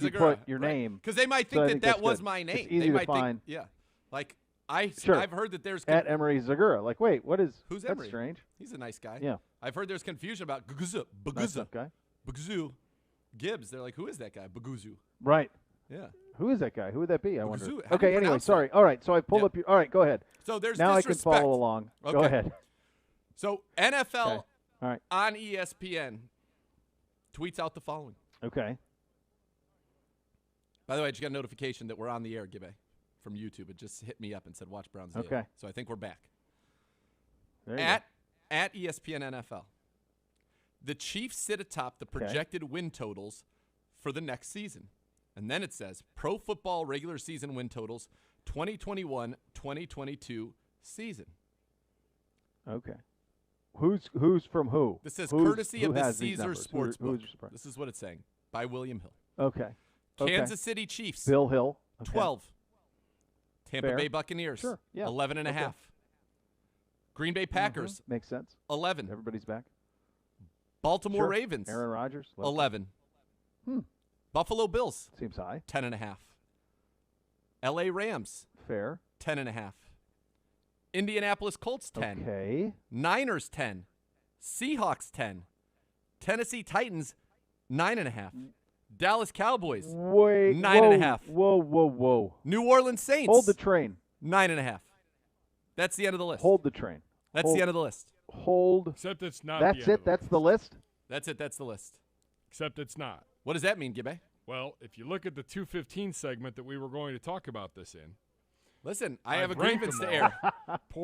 you Zegura, put your name. Because they might think that was my name. It's easy they to might find. Think, like Sure. I've heard that there's at Emery Zegura. Like, wait, what is? Who's that's Emery? Strange. He's a nice guy. Yeah. I've heard there's confusion about Nice guy. Baguzu Gibbs. They're like, who is that guy? Baguzu. Right. Yeah. Who is that guy? Who would that be? I wonder. How do you Okay. Anyway, pronounce sorry. that? All right. So I pulled up your. All right. Go ahead. So there's now disrespect. I can follow along. Okay. Go ahead. So NFL Okay. All right. on ESPN tweets out the following. Okay. By the way, I just got a notification that we're on the air, Gibbe, from YouTube. It just hit me up and said, watch Browns Daily. Okay. So I think we're back. There you At ESPN NFL, the Chiefs sit atop the projected win totals for the next season. And then it says, Pro Football regular season win totals 2021-2022 season. go. Okay. Who's from who? This says Who's, courtesy who of the has these Caesar numbers? Sportsbook. Who's This is what it's saying by William Hill. okay. Kansas City Chiefs, Bill Hill. Okay. 12. Tampa Fair. Bay Buccaneers, Sure. Yeah. 11 and a Okay. half. Green Bay Packers, Makes sense. 11. Everybody's back. Baltimore Sure. Ravens, Aaron Rodgers. 11. Hmm. Buffalo Bills, Seems high. 10 and a half. LA Rams, Fair. 10 and a half. Indianapolis Colts, 10. Okay. Niners, 10. Seahawks, 10. Tennessee Titans, 9 and a half. Dallas Cowboys, Wait. 9 and a half. Whoa. New Orleans Saints, Hold the train. 9 and a half. That's the end of the list. Hold the train. That's the end of the list. Hold. Except it's not. That's the end it. of the That's list. the list. That's it. That's the list. Except it's not. What does that mean, Gibbe? Well, if you look at the 215 segment that we were going to talk about this in, Listen, I have a I've ranked grievance them to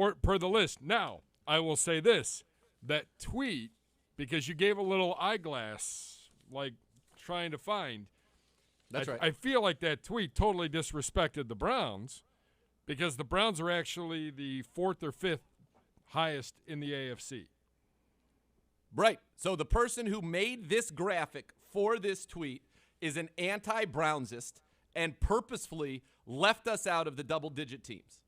air. per the list. Now, I will say this: that tweet, because you gave a little eyeglass, like trying to find. That's right. I feel like that tweet totally disrespected the Browns, because the Browns are actually the 4th or 5th highest in the AFC. Right. So the person who made this graphic for this tweet is an anti-Brownsist and purposefully left us out of the double-digit teams.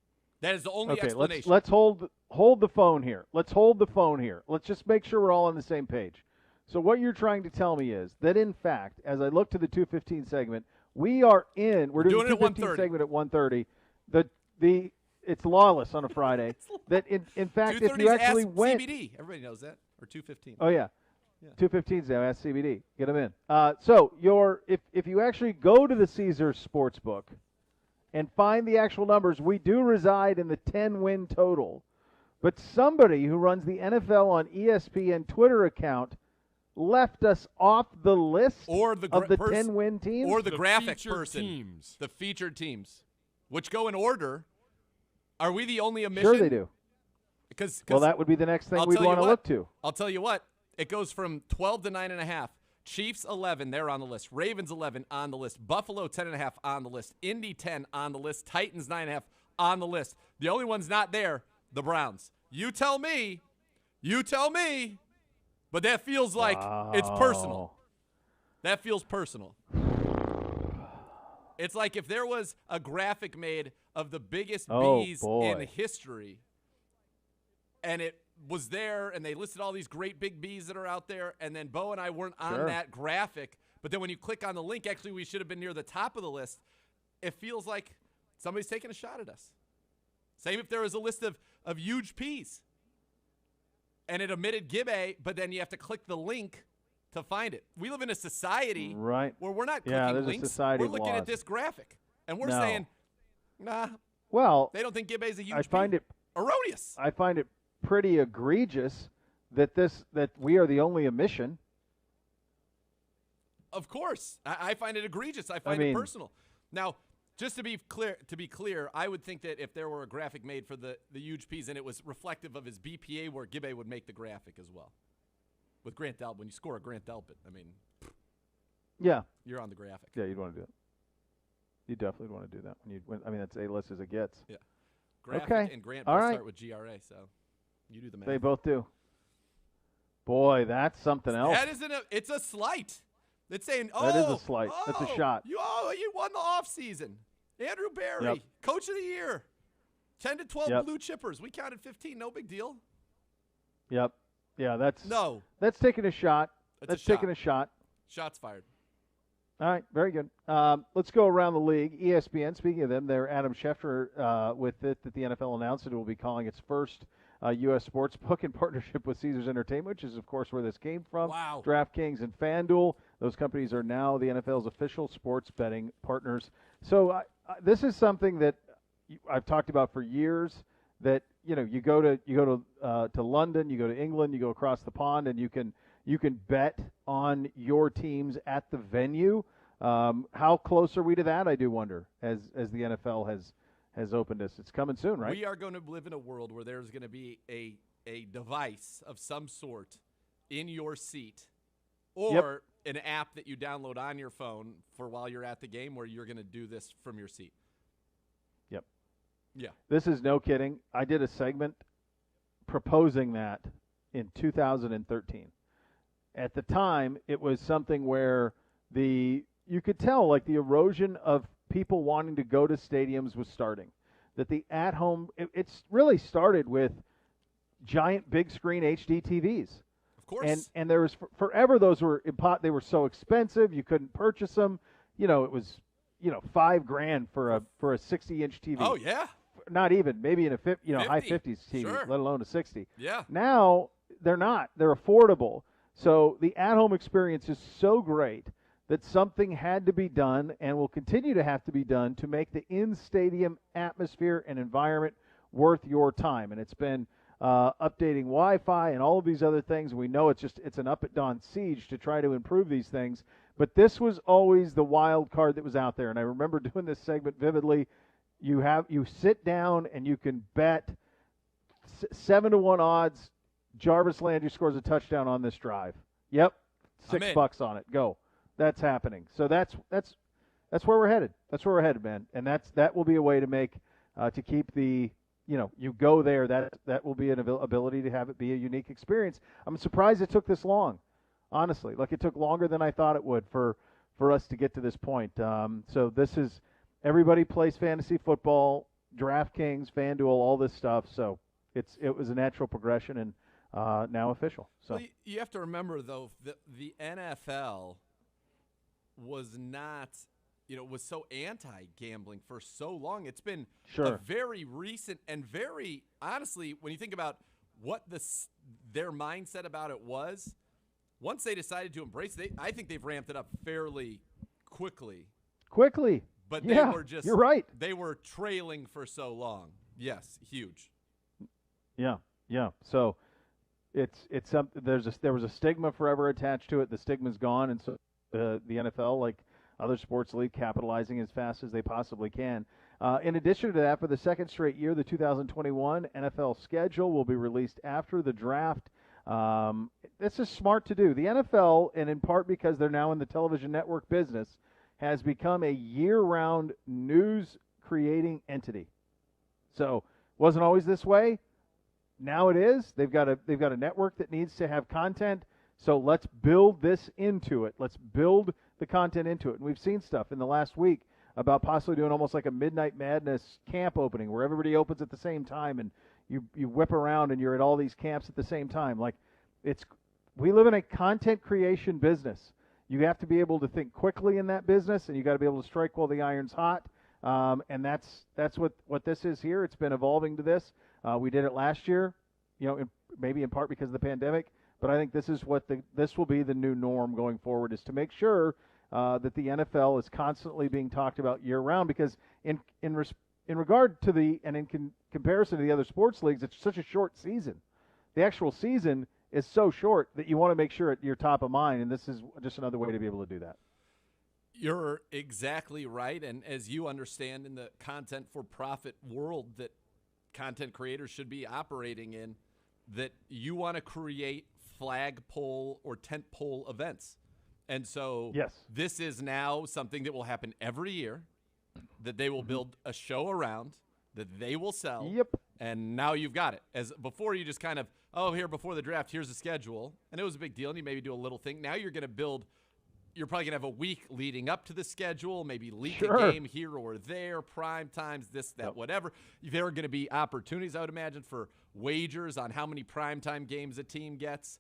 That is the only explanation. Let's hold the phone here. Let's hold the phone here. Let's just make sure we're all on the same page. So what you're trying to tell me is that, in fact, as I look to the 215 segment, we're doing it the at 215 1:30. segment at 1:30. It's lawless on a Friday. That in fact, if you 2:30's actually Ask went, CBD. Everybody knows that. Or 2:15. oh yeah, 215's now. Ask CBD. Get them in. So if you actually go to the Caesar Sportsbook and find the actual numbers, we do reside in the 10-win total. But somebody who runs the NFL on ESPN Twitter account left us off the list Or the of the 10-win teams. Or the The graphic featured person. teams. The featured teams, which go in order. Are we the only omission? Sure they do. Because Well, that would be the next thing I'll we'd tell you want to what. look to. I'll tell you what. It goes from 12 to 9.5. Chiefs 11, they're on the list. Ravens 11 on the list. Buffalo 10.5 on the list. Indy 10 on the list. Titans 9.5 on the list. The only ones not there, the Browns. You tell me. But that feels like it's personal. That feels personal. It's like if there was a graphic made of the biggest bees in history, and it was there, and they listed all these great big bees that are out there, and then Beau and I weren't on that graphic, but then when you click on the link, actually we should have been near the top of the list. It feels like somebody's taking a shot at us. Same if there was a list of huge peas, and it omitted Gibbe, but then you have to click the link to find it. We live in a society Right. where we're not Yeah, clicking there's a links. society We're of looking at laws. this graphic, and we're No. saying, nah, Well, they don't think Gibbe's a huge I find pea. it Erroneous. I find it pretty egregious that we are the only omission. Of course. I find it egregious. I find it personal. Now, just to be clear, I would think that if there were a graphic made for the huge peas and it was reflective of his BPA, where Gibbe would make the graphic as well. With Grant Delpit, when you score a Grant Delpit, I mean, Yeah. you're on the graphic. Yeah, you'd want to do it. You definitely want to do that when that's A-list as it gets. Yeah. Graphic Okay. and Grant All both right. start with GRA, so you do the math. They both do. Boy, that's something else. That isn't it's a slight. It's saying, That is a slight. That's a shot. You won the offseason. Andrew Barry, Yep. Coach of the Year. 10 to 12 Yep. blue chippers. We counted 15. No big deal. Yep. Yeah, that's No. taking a shot. That's a That's taking a shot. Shots fired. All right, very good. Let's go around the league. ESPN, speaking of them, they're Adam Schefter with it that the NFL announced it will be calling its first U.S. sports book in partnership with Caesars Entertainment, which is, of course, where this came from. Wow. DraftKings and FanDuel, those companies are now the NFL's official sports betting partners. So this is something that I've talked about for years, that you go to London, you go to England, you go across the pond, and you can bet on your teams at the venue. How close are we to that, I do wonder, as the NFL has opened us. It's coming soon, right? We are going to live in a world where there's going to be a device of some sort in your seat, or an app that you download on your phone for while you're at the game, where you're going to do this from your seat. Yep. Yeah. This is no kidding. I did a segment proposing that in 2013. At the time, it was something where you could tell, like, the erosion of people wanting to go to stadiums was starting. That the at-home, it's really started with giant big screen HD TVs. Of course. And there was forever, those were so expensive you couldn't purchase them. It was $5,000 for a 60-inch TV. Oh yeah. Not even, maybe in a 50, high 50s TV, sure. let alone a 60. Yeah. Now they're not. They're affordable. So the at-home experience is so great that something had to be done and will continue to have to be done to make the in-stadium atmosphere and environment worth your time. And it's been updating Wi-Fi and all of these other things. We know it's an up-at-dawn siege to try to improve these things. But this was always the wild card that was out there. And I remember doing this segment vividly. You sit down and you can bet 7-1 odds Jarvis Landry scores a touchdown on this drive. Yep, $6 on it. Go. That's happening. So that's where we're headed. That's where we're headed, man. And that will be a way to make to keep the you go there. That will be an ability to have it be a unique experience. I'm surprised it took this long, honestly. Like, it took longer than I thought it would for us to get to this point. So this is, everybody plays fantasy football, DraftKings, FanDuel, all this stuff. So it was a natural progression and now official. So well, you have to remember, though, the NFL was not, was so anti-gambling for so long. It's been a very recent and very, honestly, when you think about what their mindset about it was, once they decided to embrace it, I think they've ramped it up fairly quickly. But they were just, you're right. They were trailing for so long. Yes, huge. Yeah. So it's something. There was a stigma forever attached to it. The stigma's gone, and so the NFL, like other sports league, capitalizing as fast as they possibly can. In addition to that, for the second straight year, the 2021 NFL schedule will be released after the draft. This is smart to do. The NFL, and in part because they're now in the television network business, has become a year-round news-creating entity. So, wasn't always this way. Now it is. They've got a network that needs to have content. So let's build this into it. Let's build the content into it. And we've seen stuff in the last week about possibly doing almost like a Midnight Madness camp opening where everybody opens at the same time and you whip around and you're at all these camps at the same time. Like, we live in a content creation business. You have to be able to think quickly in that business, and you got to be able to strike while the iron's hot. And that's what this is here. It's been evolving to this. We did it last year, maybe in part because of the pandemic. But I think this is this will be the new norm going forward, is to make sure that the NFL is constantly being talked about year round. Because in regard to in comparison to the other sports leagues, it's such a short season. The actual season is so short that you want to make sure you're top of mind, and this is just another way to be able to do that. You're exactly right, and as you understand in the content for profit world that content creators should be operating in, that you want to create flagpole or tentpole events. And so this is now something that will happen every year, that they will build a show around, that they will sell. Yep. And now you've got it. As before, you just kind of, here before the draft, here's the schedule. And it was a big deal, and you maybe do a little thing. Now you're going to build, you're probably going to have a week leading up to the schedule, maybe leak a game here or there, prime times, this, that, whatever. There are going to be opportunities, I would imagine, for wagers on how many primetime games a team gets.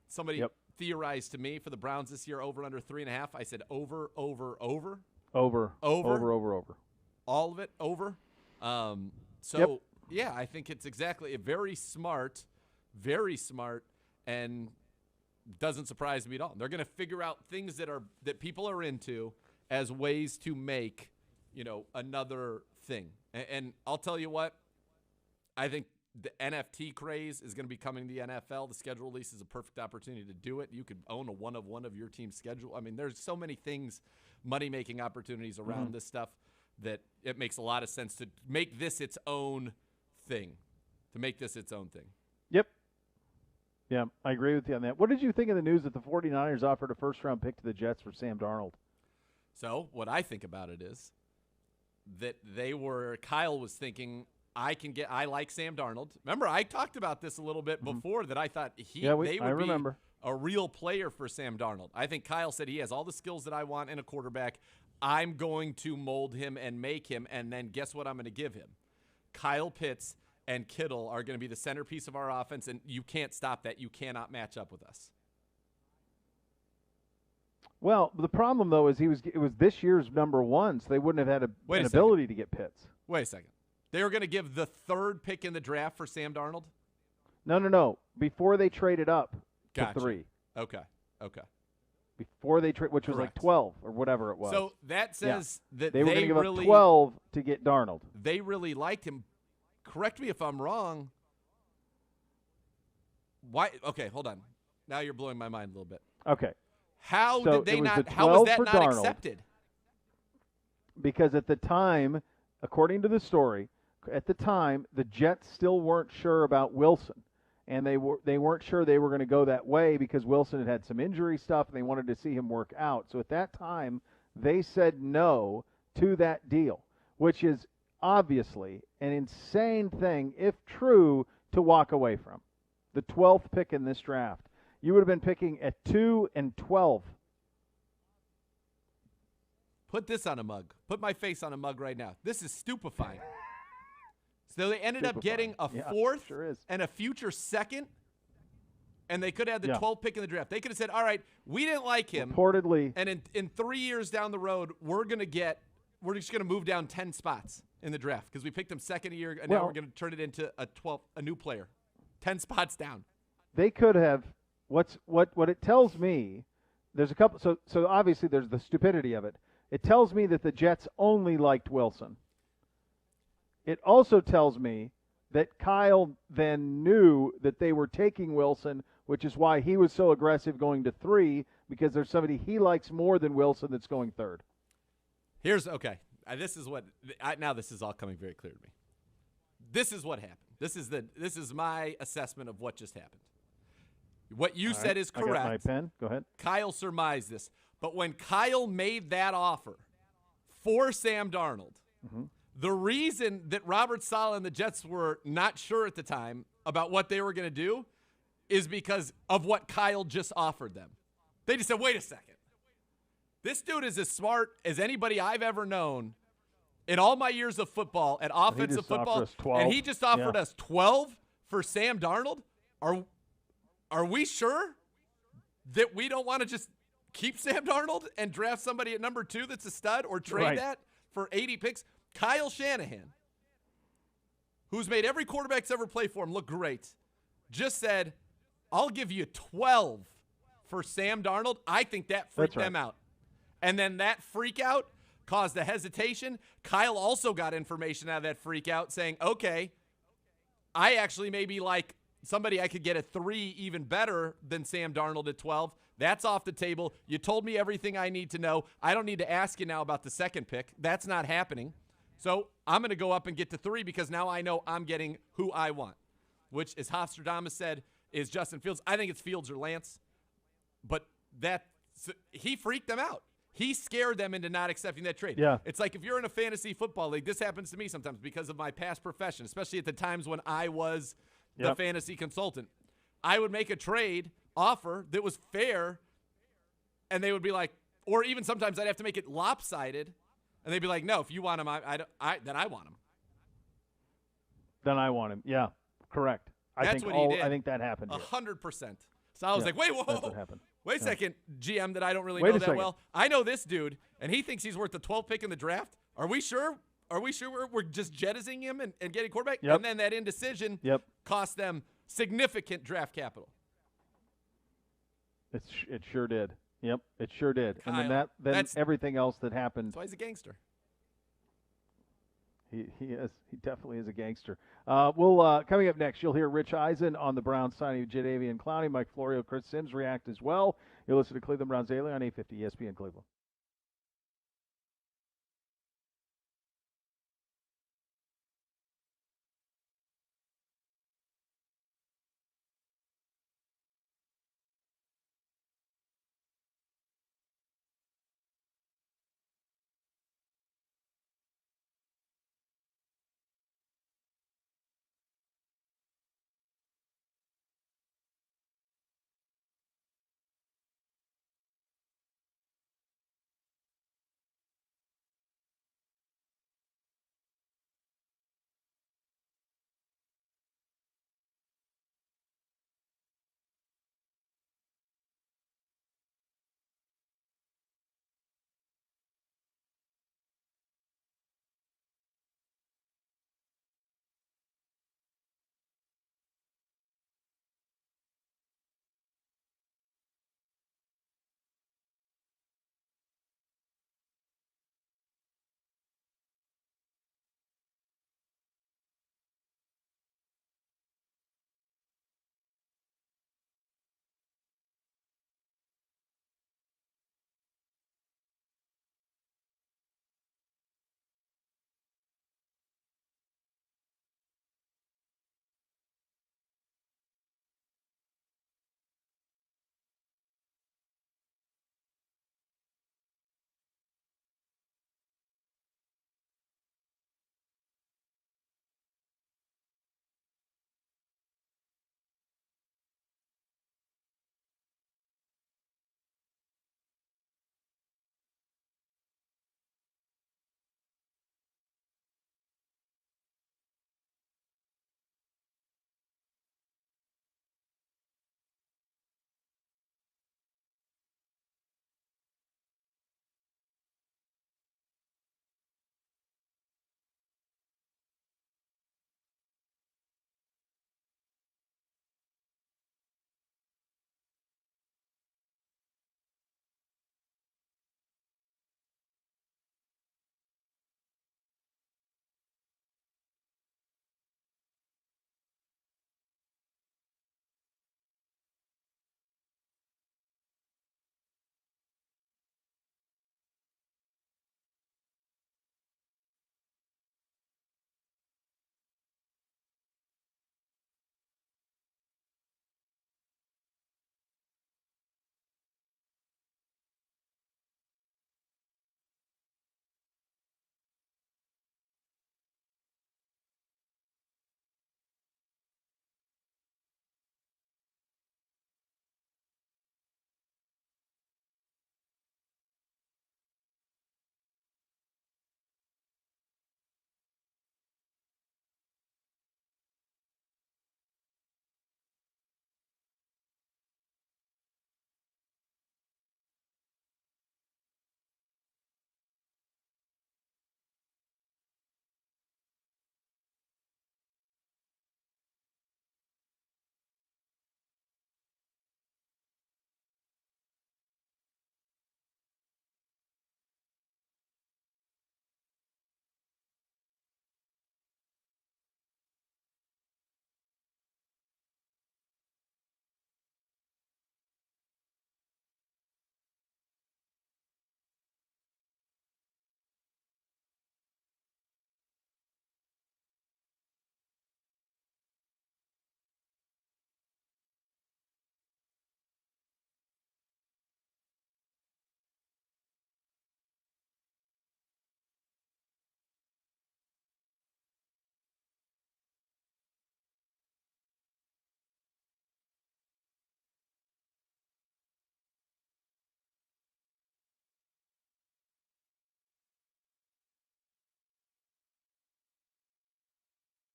Somebody theorized to me for the Browns this year over under 3.5. I said over. Over. All of it over. Yeah, I think it's exactly very smart, and doesn't surprise me at all. They're going to figure out things that people are into as ways to make, another thing. And I'll tell you what, I think the NFT craze is going to be coming to the NFL. The schedule release is a perfect opportunity to do it. You could own a one of your team's schedule. I mean, there's so many things, money-making opportunities around this stuff that it makes a lot of sense to make this its own thing. Yep. Yeah, I agree with you on that. What did you think of the news that the 49ers offered a first-round pick to the Jets for Sam Darnold? So what I think about it is that Kyle was thinking, I like Sam Darnold. Remember, I talked about this a little bit before that I thought they would be a real player for Sam Darnold. I think Kyle said he has all the skills that I want in a quarterback. I'm going to mold him and make him, and then guess what I'm going to give him? Kyle Pitts and Kittle are going to be the centerpiece of our offense, and you can't stop that. You cannot match up with us. Well, the problem, though, is it was this year's number one, so they wouldn't have had an ability to get Pitts. Wait a second. They were going to give the third pick in the draft for Sam Darnold? No. Before they traded up to 3. Okay. Before they trade, which was like 12 or whatever it was. So that says that they were going to give up 12 to get Darnold. They really liked him. Correct me if I'm wrong. Why? Okay, hold on. Now you're blowing my mind a little bit. Okay. How was that not Darnold, accepted? Because at the time, according to the story, the Jets still weren't sure about Wilson. And they weren't sure they were going to go that way because Wilson had some injury stuff and they wanted to see him work out. So at that time, they said no to that deal, which is obviously an insane thing, if true, to walk away from. The 12th pick in this draft. You would have been picking at 2 and 12. Put this on a mug. Put my face on a mug right now. This is stupefying. So they ended up getting a fourth and a future second, and they could have had the 12th pick in the draft. They could have said, all right, we didn't like him. Reportedly. And in 3 years down the road, we're just going to move down 10 spots in the draft because we picked him second a year, and now we're going to turn it into a new player. 10 spots down. They could have. What it tells me, there's a couple. So obviously there's the stupidity of it. It tells me that the Jets only liked Wilson. It also tells me that Kyle then knew that they were taking Wilson, which is why he was so aggressive going to 3, because there's somebody he likes more than Wilson that's going 3rd. This is all coming very clear to me. This is what happened. This is my assessment of what just happened. What you said is correct. I got my pen. Go ahead. Kyle surmised this. But when Kyle made that offer for Sam Darnold, the reason that Robert Saleh and the Jets were not sure at the time about what they were going to do is because of what Kyle just offered them. They just said, wait a second. This dude is as smart as anybody I've ever known in all my years of football, at offensive football, and he just offered us 12 for Sam Darnold? Are we sure that we don't want to just keep Sam Darnold and draft somebody at number 2 that's a stud, or trade that for 80 picks? Kyle Shanahan, who's made every quarterback that's ever played for him look great, just said, I'll give you 12 for Sam Darnold. I think that freaked them out. And then that freak out caused a hesitation. Kyle also got information out of that freak out saying, okay, I actually maybe like somebody I could get at 3 even better than Sam Darnold at 12. That's off the table. You told me everything I need to know. I don't need to ask you now about the second pick. That's not happening. So I'm going to go up and get to 3 because now I know I'm getting who I want, which, as Hofstradamus said, is Justin Fields. I think it's Fields or Lance, but he freaked them out. He scared them into not accepting that trade. Yeah. It's like if you're in a fantasy football league, this happens to me sometimes because of my past profession, especially at the times when I was the fantasy consultant. I would make a trade offer that was fair, and they would be like, or even sometimes I'd have to make it lopsided, and they'd be like, no, if you want him, then I want him. Then I want him. Yeah, correct. That's what he did. I think that happened. 100%. So I was like, wait, whoa. That's what happened. Wait a second, GM that I don't really know that well. I know this dude, and he thinks he's worth the 12th pick in the draft. Are we sure? Are we sure we're just jettisoning him and getting quarterback? Yep. And then that indecision cost them significant draft capital. It sure did. Yep, it sure did. Kyle, and then everything else that happened. That's why he's a gangster. He definitely is a gangster. We'll coming up next, you'll hear Rich Eisen on the Browns signing of Jadeveon Clowney, Mike Florio, Chris Sims react as well. You'll listen to Cleveland Browns Daily on 850 ESPN Cleveland.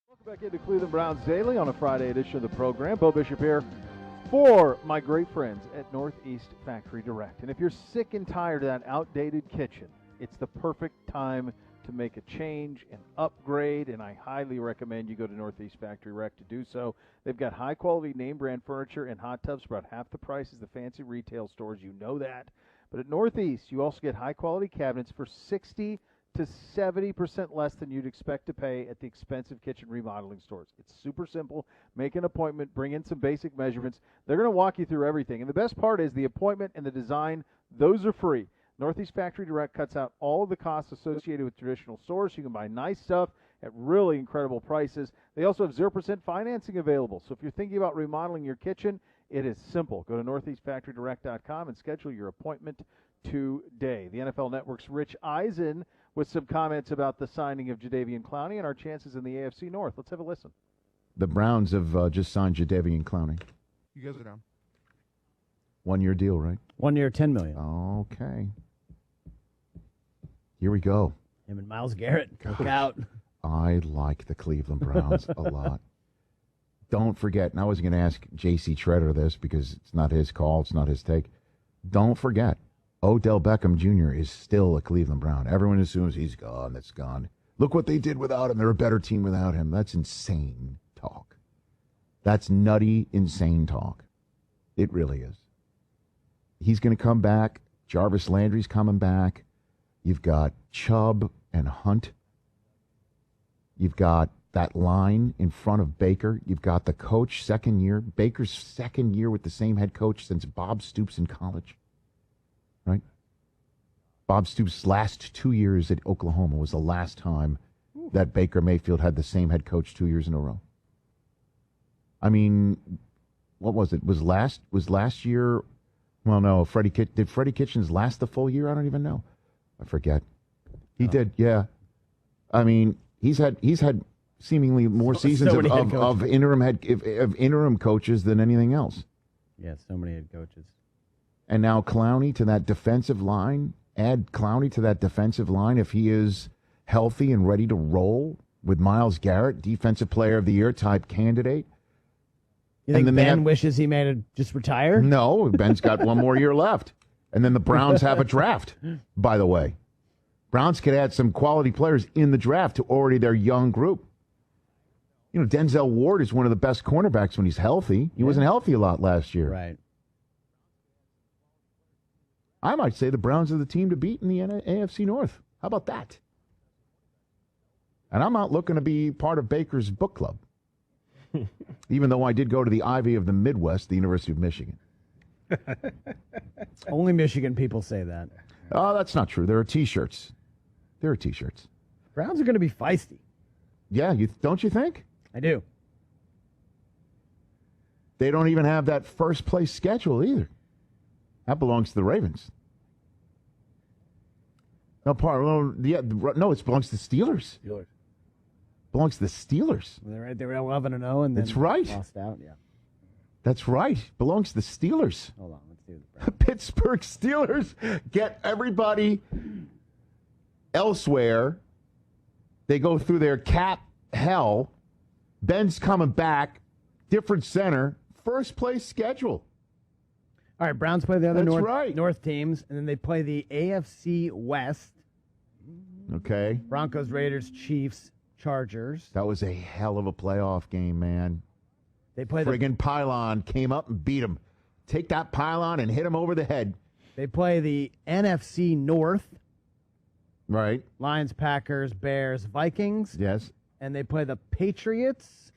Welcome back into Cleveland Browns Daily on a Friday edition of the program. Beau Bishop here for my great friends at Northeast Factory Direct. And if you're sick and tired of that outdated kitchen, it's the perfect time to make a change and upgrade, and I highly recommend you go to Northeast Factory Direct to do so. They've got high-quality name-brand furniture and hot tubs for about half the price as the fancy retail stores. You know that. But at Northeast, you also get high-quality cabinets for 60 to 70% less than you'd expect to pay at the expensive kitchen remodeling stores. It's super simple. Make an appointment. Bring in some basic measurements. They're going to walk you through everything. And the best part is the appointment and the design, those are free. Northeast Factory Direct cuts out all of the costs associated with traditional stores. You can buy nice stuff at really incredible prices. They also have 0% financing available. So if you're thinking about remodeling your kitchen, it is simple. Go to northeastfactorydirect.com and schedule your appointment today. The NFL Network's Rich Eisen with some comments about the signing of Jadeveon Clowney and our chances in the AFC North. Let's have a listen. The Browns have just signed Jadeveon Clowney. You guys are down. 1-year deal, right? 1 year, $10 million. Okay. Here we go. Him and Myles Garrett work out. I like the Cleveland Browns a lot. Don't forget, and I wasn't going to ask J.C. Treader this because it's not his call, it's not his take. Don't forget, Odell Beckham Jr. is still a Cleveland Brown. Everyone assumes he's gone, that's gone. Look what they did without him. They're a better team without him. That's insane talk. That's nutty, insane talk. It really is. He's going to come back. Jarvis Landry's coming back. You've got Chubb and Hunt. You've got that line in front of Baker. You've got the coach, second year. Baker's second year with the same head coach since Bob Stoops in college. Right? Bob Stoops' last 2 years at Oklahoma was the last time that Baker Mayfield had the same head coach 2 years in a row. I mean, what was it? Was last year? Well, no. Did Freddie Kitchens last the full year? I don't even know. I forget. He did, yeah. I mean, he's had seemingly more seasons of interim coaches than anything else. Yeah, so many head coaches. And now Clowney to that defensive line. Add Clowney to that defensive line if he is healthy and ready to roll with Myles Garrett, Defensive Player of the Year type candidate. You think Ben wishes he may have just retire? No, Ben's got one more year left. And then the Browns have a draft, by the way. Browns could add some quality players in the draft to already their young group. You know, Denzel Ward is one of the best cornerbacks when he's healthy. He wasn't healthy a lot last year. Right. I might say the Browns are the team to beat in the AFC North. How about that? And I'm not looking to be part of Baker's book club, even though I did go to the Ivy of the Midwest, the University of Michigan. Only Michigan people say that. Oh, that's not true. There are T-shirts. Browns are going to be feisty. Yeah, don't you think? I do. They don't even have that first place schedule either. That belongs to the Ravens. No, it belongs to the Steelers. Belongs to the Steelers. They were 11-0 and then that's right. Lost out. Yeah. That's right. Belongs to the Steelers. Hold on, let's do the Pittsburgh Steelers get everybody elsewhere. They go through their cap hell. Ben's coming back. Different center. First place schedule. All right, Browns play the other That's North teams, and then they play the AFC West. Okay. Broncos, Raiders, Chiefs, Chargers. That was a hell of a playoff game, man. They play friggin' pylon came up and beat him. Take that pylon and hit him over the head. They play the NFC North. Right. Lions, Packers, Bears, Vikings. Yes. And they play the Patriots.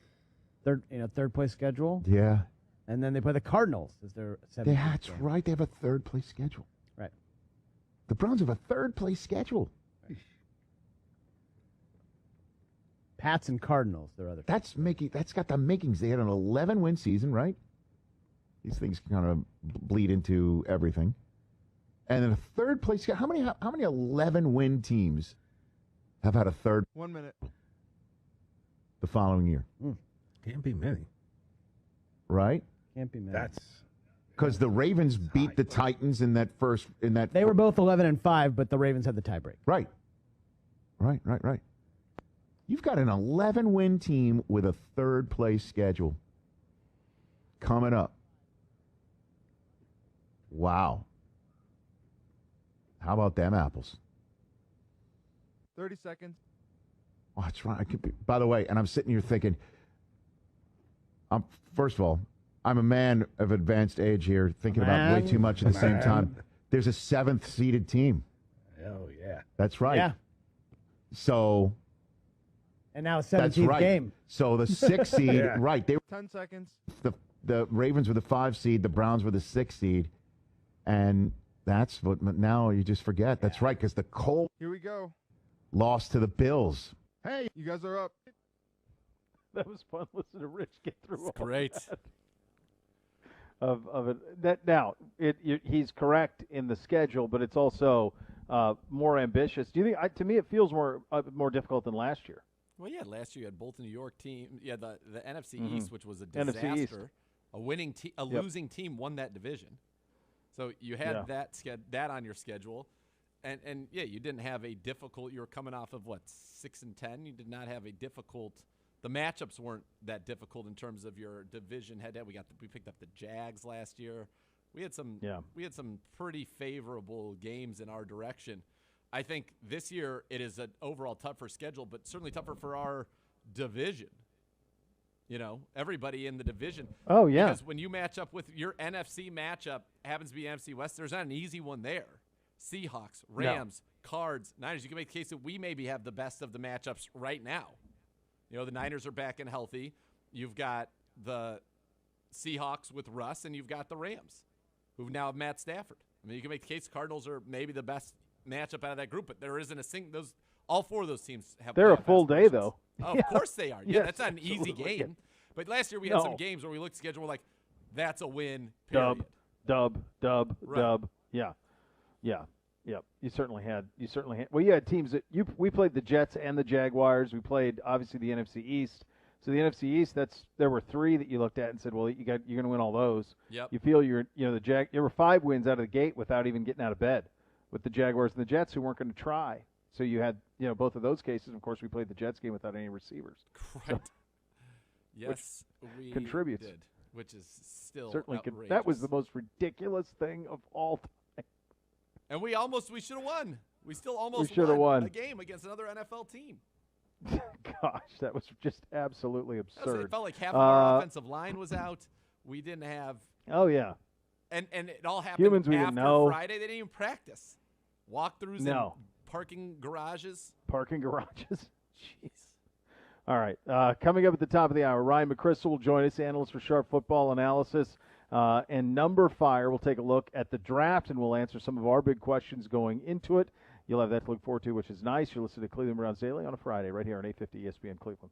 Third place schedule. Yeah. And then they play the Cardinals as their seventh. That's right. They have a third place schedule. Right. The Browns have a third place schedule. Pats and Cardinals, their other. That's got the makings. They had an 11-win season, right? These things kind of bleed into everything. And then a third place. How many 11-win teams have had a third? 1 minute. The following year. Can't be many. Right? Can't be many. That's because the Ravens beat the Titans in that first. They were both 11-5, but the Ravens had the tiebreak. Right. You've got an 11-win team with a third place schedule coming up. Wow. How about them apples? 30 seconds. Oh, that's right. I could be, by the way, and I'm sitting here thinking, first of all, I'm a man of advanced age here, thinking about way too much at the same time. There's a 7th seeded team. Oh, yeah. That's right. Yeah. So. And now a 17th That's right. game. So the 6th seed, Yeah. right. They were 10 seconds. the Ravens were the 5 seed, the Browns were the 6 seed. And that's what now you just forget. That's right, because the Colts Here we go. lost to the Bills. Hey, you guys are up. That was fun. Listen to Rich get through all Great. that. Of it. That now he's correct in the schedule, but it's also more ambitious. Do you think? To me, it feels more difficult than last year. Well, yeah, last year you had both the New York team. Yeah, the NFC Mm-hmm. East, which was a NFC disaster. East. A winning team, losing team won that division. So you had that on your schedule, and yeah, you didn't have a difficult. You were coming off of 6-10. You did not have a difficult. The matchups weren't that difficult in terms of your division head-to-head. We picked up the Jags last year. We had some pretty favorable games in our direction. I think this year it is an overall tougher schedule, but certainly tougher for our division. Everybody in the division. Oh, yeah. Because when you match up with your NFC matchup, happens to be NFC West, there's not an easy one there. Seahawks, Rams, Cards, Niners. You can make the case that we maybe have the best of the matchups right now. The Niners are back and healthy. You've got the Seahawks with Russ, and you've got the Rams, who now have Matt Stafford. I mean, you can make the case Cardinals are maybe the best matchup out of that group, but there isn't all 4 of those teams have. They're a full day, though. Oh, of course they are. Yeah, Yes, that's not an easy absolutely. game. But last year we had some games where we looked at the schedule, we're like, that's a win, Dub, period. dub. Yeah. Yep. You certainly had. Well, you had teams that we played the Jets and the Jaguars. We played obviously the NFC East. So the NFC East, there were 3 that you looked at and said, well, you're going to win all those. Yep. You feel there were 5 wins out of the gate without even getting out of bed with the Jaguars and the Jets who weren't going to try. So you had both of those cases. Of course, we played the Jets game without any receivers. Right. Yes, we contributes. did, which is still Certainly, outrageous. that was the most ridiculous thing of all time. And we should have won. We still almost should have won a game against another NFL team. Gosh, that was just absolutely absurd. It felt like half of our offensive line was out. We didn't have. Oh yeah. And it all happened Humans we after didn't know. Friday. They didn't even practice. Walkthroughs in parking garages. Jeez. All right. Coming up at the top of the hour, Ryan McChrystal will join us, analyst for Sharp Football Analysis. And Number Fire will take a look at the draft, and we'll answer some of our big questions going into it. You'll have that to look forward to, which is nice. You're listening to Cleveland Browns Daily on a Friday right here on 850 ESPN Cleveland.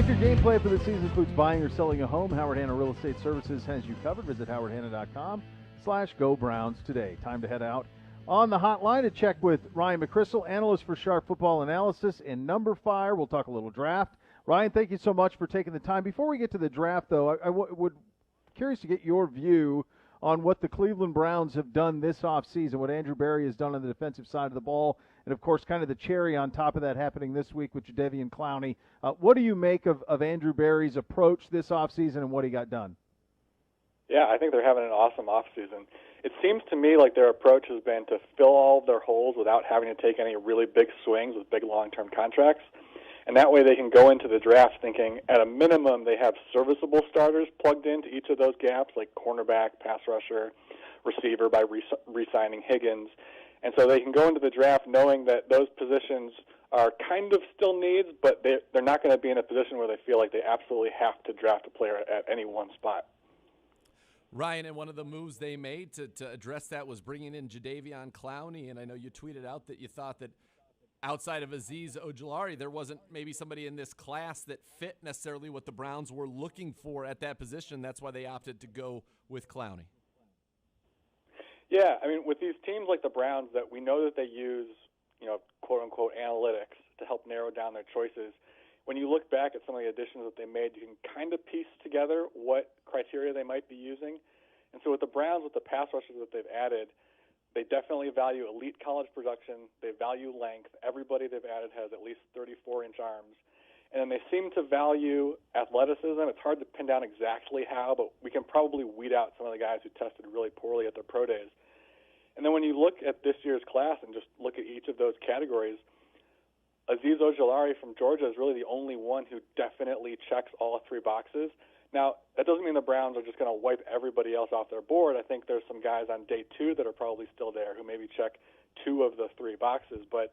If your game plan for the season includes buying or selling a home, Howard Hanna Real Estate Services has you covered. Visit howardhanna.com/GoBrowns today. Time to head out on the hotline to check with Ryan McChrystal, analyst for Sharp Football Analysis and Number Fire. We'll talk a little draft. Ryan, thank you so much for taking the time. Before we get to the draft, though, I would curious to get your view on what the Cleveland Browns have done this offseason, what Andrew Berry has done on the defensive side of the ball, and, of course, kind of the cherry on top of that happening this week with Jadeveon Clowney. What do you make of Andrew Berry's approach this offseason and what he got done? Yeah, I think they're having an awesome offseason. It seems to me like their approach has been to fill all of their holes without having to take any really big swings with big long-term contracts. And that way they can go into the draft thinking, at a minimum, they have serviceable starters plugged into each of those gaps, like cornerback, pass rusher, receiver by re-signing Higgins. And so they can go into the draft knowing that those positions are kind of still needs, but they're not going to be in a position where they feel like they absolutely have to draft a player at any one spot. Ryan, and one of the moves they made to address that was bringing in Jadeveon Clowney, and I know you tweeted out that you thought that outside of Azeez Ojulari, there wasn't maybe somebody in this class that fit necessarily what the Browns were looking for at that position. That's why they opted to go with Clowney. Yeah, I mean, with these teams like the Browns that we know that they use, quote-unquote analytics to help narrow down their choices, when you look back at some of the additions that they made, you can kind of piece together what criteria they might be using. And so with the Browns, with the pass rushers that they've added, they definitely value elite college production. They value length. Everybody they've added has at least 34-inch arms. And then they seem to value athleticism. It's hard to pin down exactly how, but we can probably weed out some of the guys who tested really poorly at their pro days. And then when you look at this year's class and just look at each of those categories, Azeez Ojulari from Georgia is really the only one who definitely checks all three boxes. Now, that doesn't mean the Browns are just going to wipe everybody else off their board. I think there's some guys on day two that are probably still there who maybe check two of the three boxes, but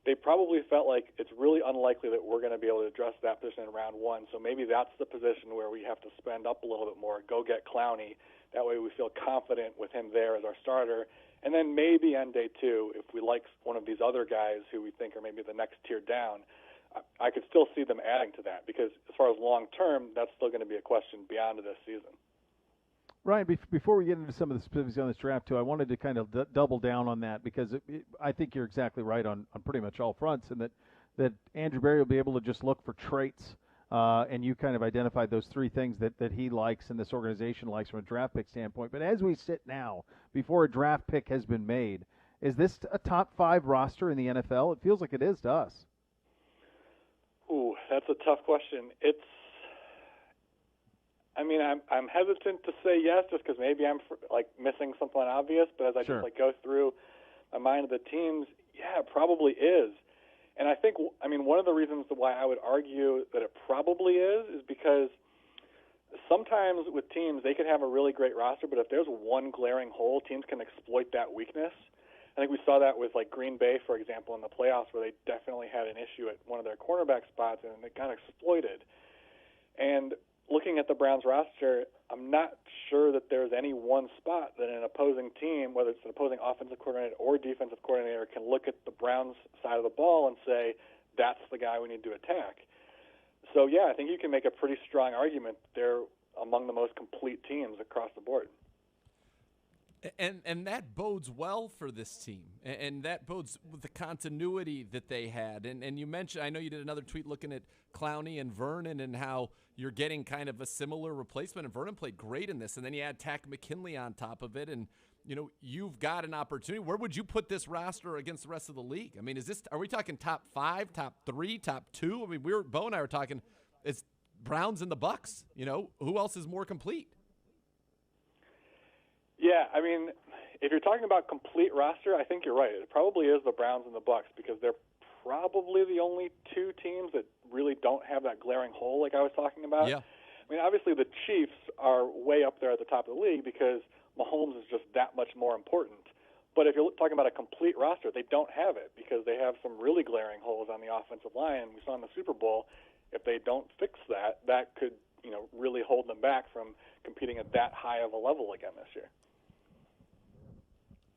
they probably felt like it's really unlikely that we're going to be able to address that position in round one. So maybe that's the position where we have to spend up a little bit more, go get Clowney. That way we feel confident with him there as our starter. And then maybe on day two, if we like one of these other guys who we think are maybe the next tier down, I could still see them adding to that because as far as long-term, that's still going to be a question beyond this season. Ryan, before we get into some of the specifics on this draft, too, I wanted to kind of double down on that because I think you're exactly right on pretty much all fronts, and that Andrew Berry will be able to just look for traits, and you kind of identified those three things that he likes and this organization likes from a draft pick standpoint. But as we sit now, before a draft pick has been made, is this a top 5 roster in the NFL? It feels like it is to us. Ooh, that's a tough question. I'm hesitant to say yes just because maybe I'm missing something obvious, but as I Sure. just go through my mind of the teams, yeah, it probably is. And I think, one of the reasons why I would argue that it probably is because sometimes with teams, they could have a really great roster, but if there's one glaring hole, teams can exploit that weakness. I think we saw that with Green Bay, for example, in the playoffs where they definitely had an issue at one of their cornerback spots and it got exploited. And looking at the Browns roster, I'm not sure that there's any one spot that an opposing team, whether it's an opposing offensive coordinator or defensive coordinator, can look at the Browns side of the ball and say, that's the guy we need to attack. So, yeah, I think you can make a pretty strong argument they're among the most complete teams across the board. And that bodes well for this team, and that bodes with the continuity that they had. And you mentioned, I know you did another tweet looking at Clowney and Vernon and how you're getting kind of a similar replacement, and Vernon played great in this. And then you add Tack McKinley on top of it, and you've got an opportunity. Where would you put this roster against the rest of the league? I mean, are we talking top 5, top 3, top 2? I mean, Beau and I were talking, it's Browns and the Bucks. Who else is more complete? Yeah, if you're talking about complete roster, I think you're right. It probably is the Browns and the Bucks because they're probably the only two teams that really don't have that glaring hole like I was talking about. Yeah. Obviously the Chiefs are way up there at the top of the league because Mahomes is just that much more important. But if you're talking about a complete roster, they don't have it because they have some really glaring holes on the offensive line. We saw in the Super Bowl, if they don't fix that, that could really hold them back from competing at that high of a level again this year.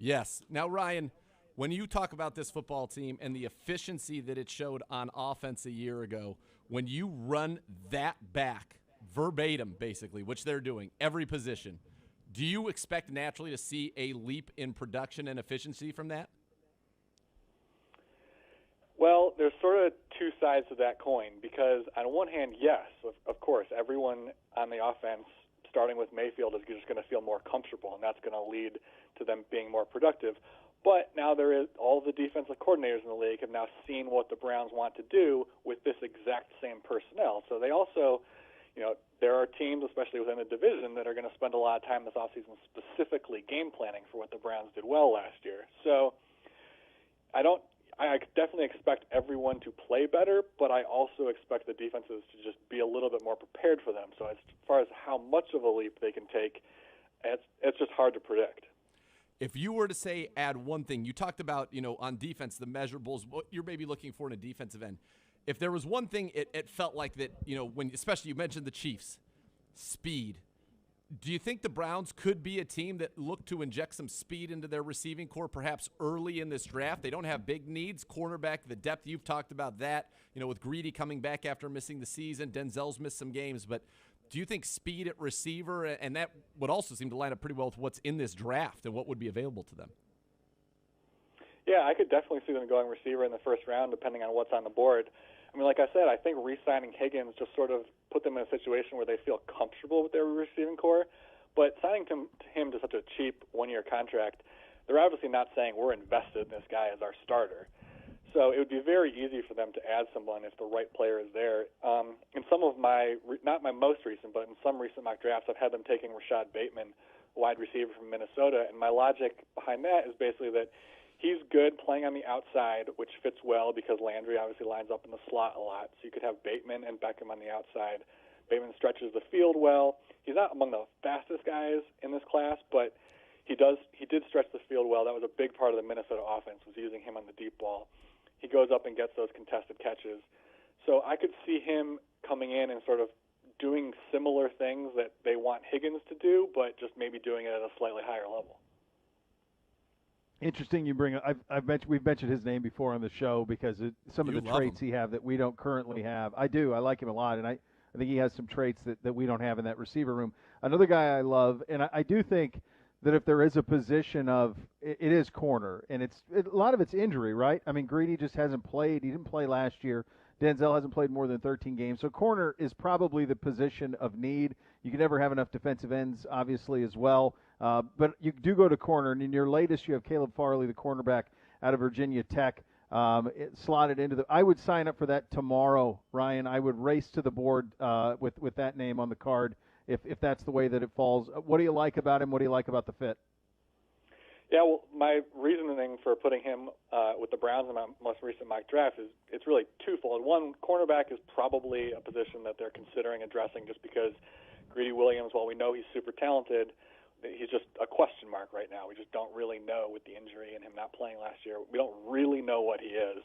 Yes. Now, Ryan, when you talk about this football team and the efficiency that it showed on offense a year ago, when you run that back verbatim, basically, which they're doing, every position, do you expect naturally to see a leap in production and efficiency from that? Well, there's sort of two sides to that coin because on one hand, yes, of course, everyone on the offense, starting with Mayfield, is just going to feel more comfortable, and that's going to lead to them being more productive. But now all the defensive coordinators in the league have now seen what the Browns want to do with this exact same personnel. So they also, there are teams, especially within the division, that are going to spend a lot of time this offseason specifically game planning for what the Browns did well last year. So I definitely expect everyone to play better, but I also expect the defenses to just be a little bit more prepared for them. So as far as how much of a leap they can take, it's just hard to predict. If you were to say add one thing, you talked about, on defense, the measurables, what you're maybe looking for in a defensive end. If there was one thing, it felt like that, when especially you mentioned the Chiefs, speed. Do you think the Browns could be a team that looked to inject some speed into their receiving core perhaps early in this draft? They don't have big needs. Cornerback, the depth, you've talked about that, with Greedy coming back after missing the season. Denzel's missed some games. But do you think speed at receiver, and that would also seem to line up pretty well with what's in this draft and what would be available to them? Yeah, I could definitely see them going receiver in the first round depending on what's on the board. I mean, like I said, I think re-signing Higgins just sort of put them in a situation where they feel comfortable with their receiving core. But signing him to such a cheap one-year contract, they're obviously not saying we're invested in this guy as our starter. So it would be very easy for them to add someone if the right player is there. In some of not my most recent, but in some recent mock drafts, I've had them taking Rashad Bateman, wide receiver from Minnesota. And my logic behind that is basically that he's good playing on the outside, which fits well because Landry obviously lines up in the slot a lot. So you could have Bateman and Beckham on the outside. Bateman stretches the field well. He's not among the fastest guys in this class, but he did stretch the field well. That was a big part of the Minnesota offense, was using him on the deep ball. He goes up and gets those contested catches. So I could see him coming in and sort of doing similar things that they want Higgins to do, but just maybe doing it at a slightly higher level. Interesting you bring up. We've mentioned his name before on the show because some of the traits he have that we don't currently have. I do. I like him a lot, and I think he has some traits that we don't have in that receiver room. Another guy I love, and I do think that if there is a position of it is corner, and a lot of it's injury, right? I mean, Greedy just hasn't played. He didn't play last year. Denzel hasn't played more than 13 games. So corner is probably the position of need. You can never have enough defensive ends, obviously, as well. But you do go to corner, and in your latest, you have Caleb Farley, the cornerback out of Virginia Tech, slotted into the. I would sign up for that tomorrow, Ryan. I would race to the board with that name on the card if that's the way that it falls. What do you like about him? What do you like about the fit? Yeah, well, my reasoning for putting him with the Browns in my most recent mock draft is it's really twofold. One, cornerback is probably a position that they're considering addressing just because Greedy Williams, while we know he's super talented, he's just a question mark right now. We just don't really know with the injury and him not playing last year. We don't really know what he is.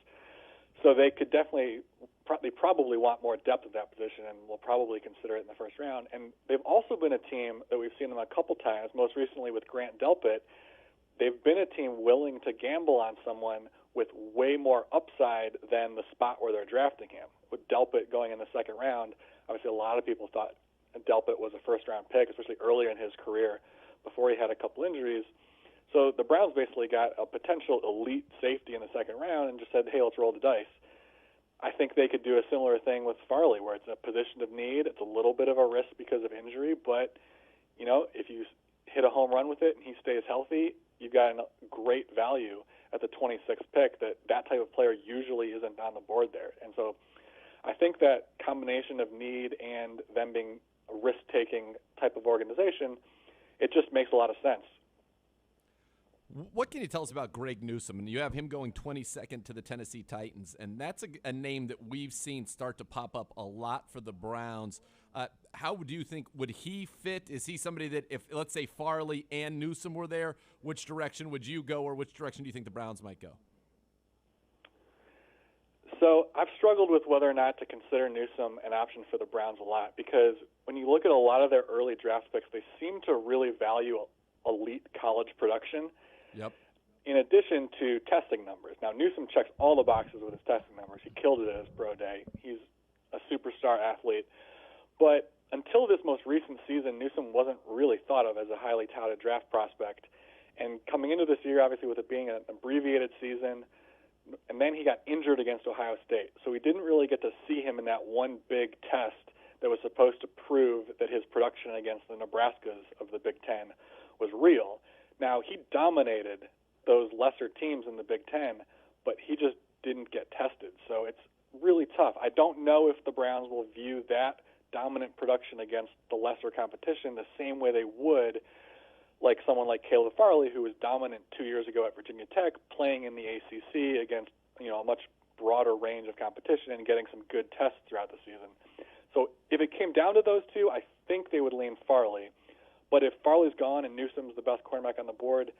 So they could definitely probably want more depth at that position, and will probably consider it in the first round. And they've also been a team that we've seen them a couple times, most recently with Grant Delpit. They've been a team willing to gamble on someone with way more upside than the spot where they're drafting him. With Delpit going in the second round, obviously a lot of people thought Delpit was a first-round pick, especially earlier in his career before he had a couple injuries. So the Browns basically got a potential elite safety in the second round and just said, hey, let's roll the dice. I think they could do a similar thing with Farley where it's a position of need. It's a little bit of a risk because of injury, but, if you hit a home run with it and he stays healthy, you've got a great value at the 26th pick that type of player usually isn't on the board there. And so I think that combination of need and them being a risk-taking type of organization, it just makes a lot of sense. What can you tell us about Greg Newsome? And you have him going 22nd to the Tennessee Titans, and that's a name that we've seen start to pop up a lot for the Browns. How do you think would he fit? Is he somebody that if, let's say, Farley and Newsome were there, which direction would you go, or which direction do you think the Browns might go? So I've struggled with whether or not to consider Newsome an option for the Browns a lot because when you look at a lot of their early draft picks, they seem to really value elite college production. Yep. in addition to testing numbers. Now, Newsome checks all the boxes with his testing numbers. He killed it at his pro day. He's a superstar athlete. But until this most recent season, Newsome wasn't really thought of as a highly touted draft prospect. And coming into this year, obviously, with it being an abbreviated season, and then he got injured against Ohio State. So we didn't really get to see him in that one big test that was supposed to prove that his production against the Nebraskas of the Big Ten was real. Now, he dominated those lesser teams in the Big Ten, but he just didn't get tested. So it's really tough. I don't know if the Browns will view that dominant production against the lesser competition the same way they would like someone like Caleb Farley, who was dominant 2 years ago at Virginia Tech, playing in the ACC against a much broader range of competition and getting some good tests throughout the season. So if it came down to those two, I think they would lean Farley. But if Farley's gone and Newsome's the best cornerback on the board,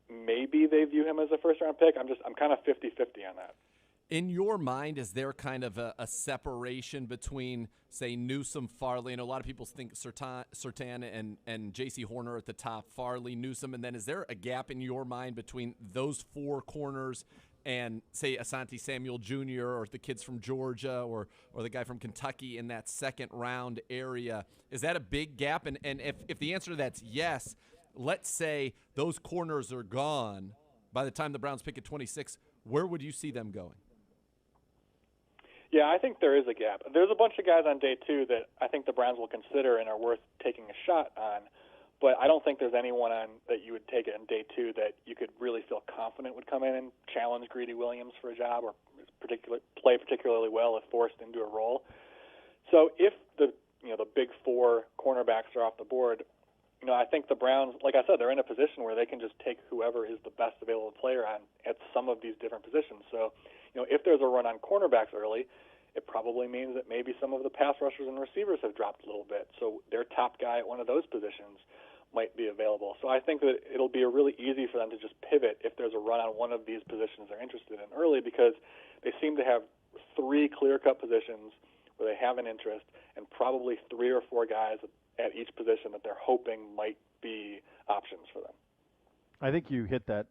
maybe they view him as a first-round pick. I'm kind of 50-50 on that. In your mind, is there kind of a separation between, say, Newsome, Farley? I know a lot of people think Surtain and J.C. Horner at the top, Farley, Newsome, and then is there a gap in your mind between those four corners and, say, Asante Samuel Jr. or the kids from Georgia or the guy from Kentucky in that second-round area? Is that a big gap? And if the answer to that's yes, let's say those corners are gone by the time the Browns pick at 26, where would you see them going? Yeah, I think there is a gap. There's a bunch of guys on day two that I think the Browns will consider and are worth taking a shot on, but I don't think there's anyone on that you would take it on day two that you could really feel confident would come in and challenge Greedy Williams for a job or play particularly well if forced into a role. So if the big four cornerbacks are off the board, I think the Browns, like I said, they're in a position where they can just take whoever is the best available player on at some of these different positions. So, if there's a run on cornerbacks early, it probably means that maybe some of the pass rushers and receivers have dropped a little bit. So their top guy at one of those positions might be available. So I think that it'll be really easy for them to just pivot if there's a run on one of these positions they're interested in early, because they seem to have three clear-cut positions where they have an interest and probably three or four guys at each position that they're hoping might be options for them. I think you hit the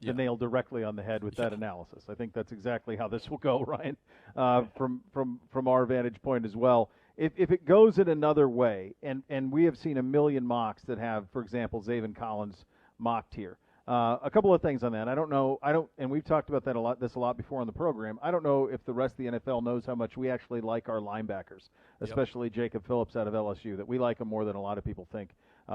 nail directly on the head with that analysis. I think that's exactly how this will go, Ryan, from our vantage point as well. If it goes in another way, and we have seen a million mocks that have, for example, Zaven Collins mocked here. A couple of things on that. I don't know, and we've talked about that a lot before on the program. I don't know if the rest of the NFL knows how much we actually like our linebackers, especially Jacob Phillips out of LSU, that we like him more than a lot of people think.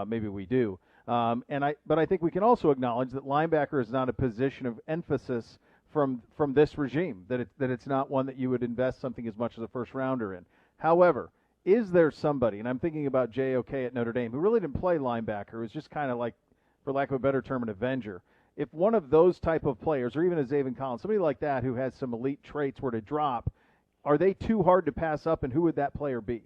Maybe we do. But I think we can also acknowledge that linebacker is not a position of emphasis from this regime, that it's not one that you would invest something as much as a first rounder in. However, is there somebody, and I'm thinking about JOK at Notre Dame, who really didn't play linebacker, who's just kind of like, for lack of a better term, an avenger. If one of those type of players, or even a Zaven Collins, somebody like that who has some elite traits were to drop, are they too hard to pass up, and who would that player be?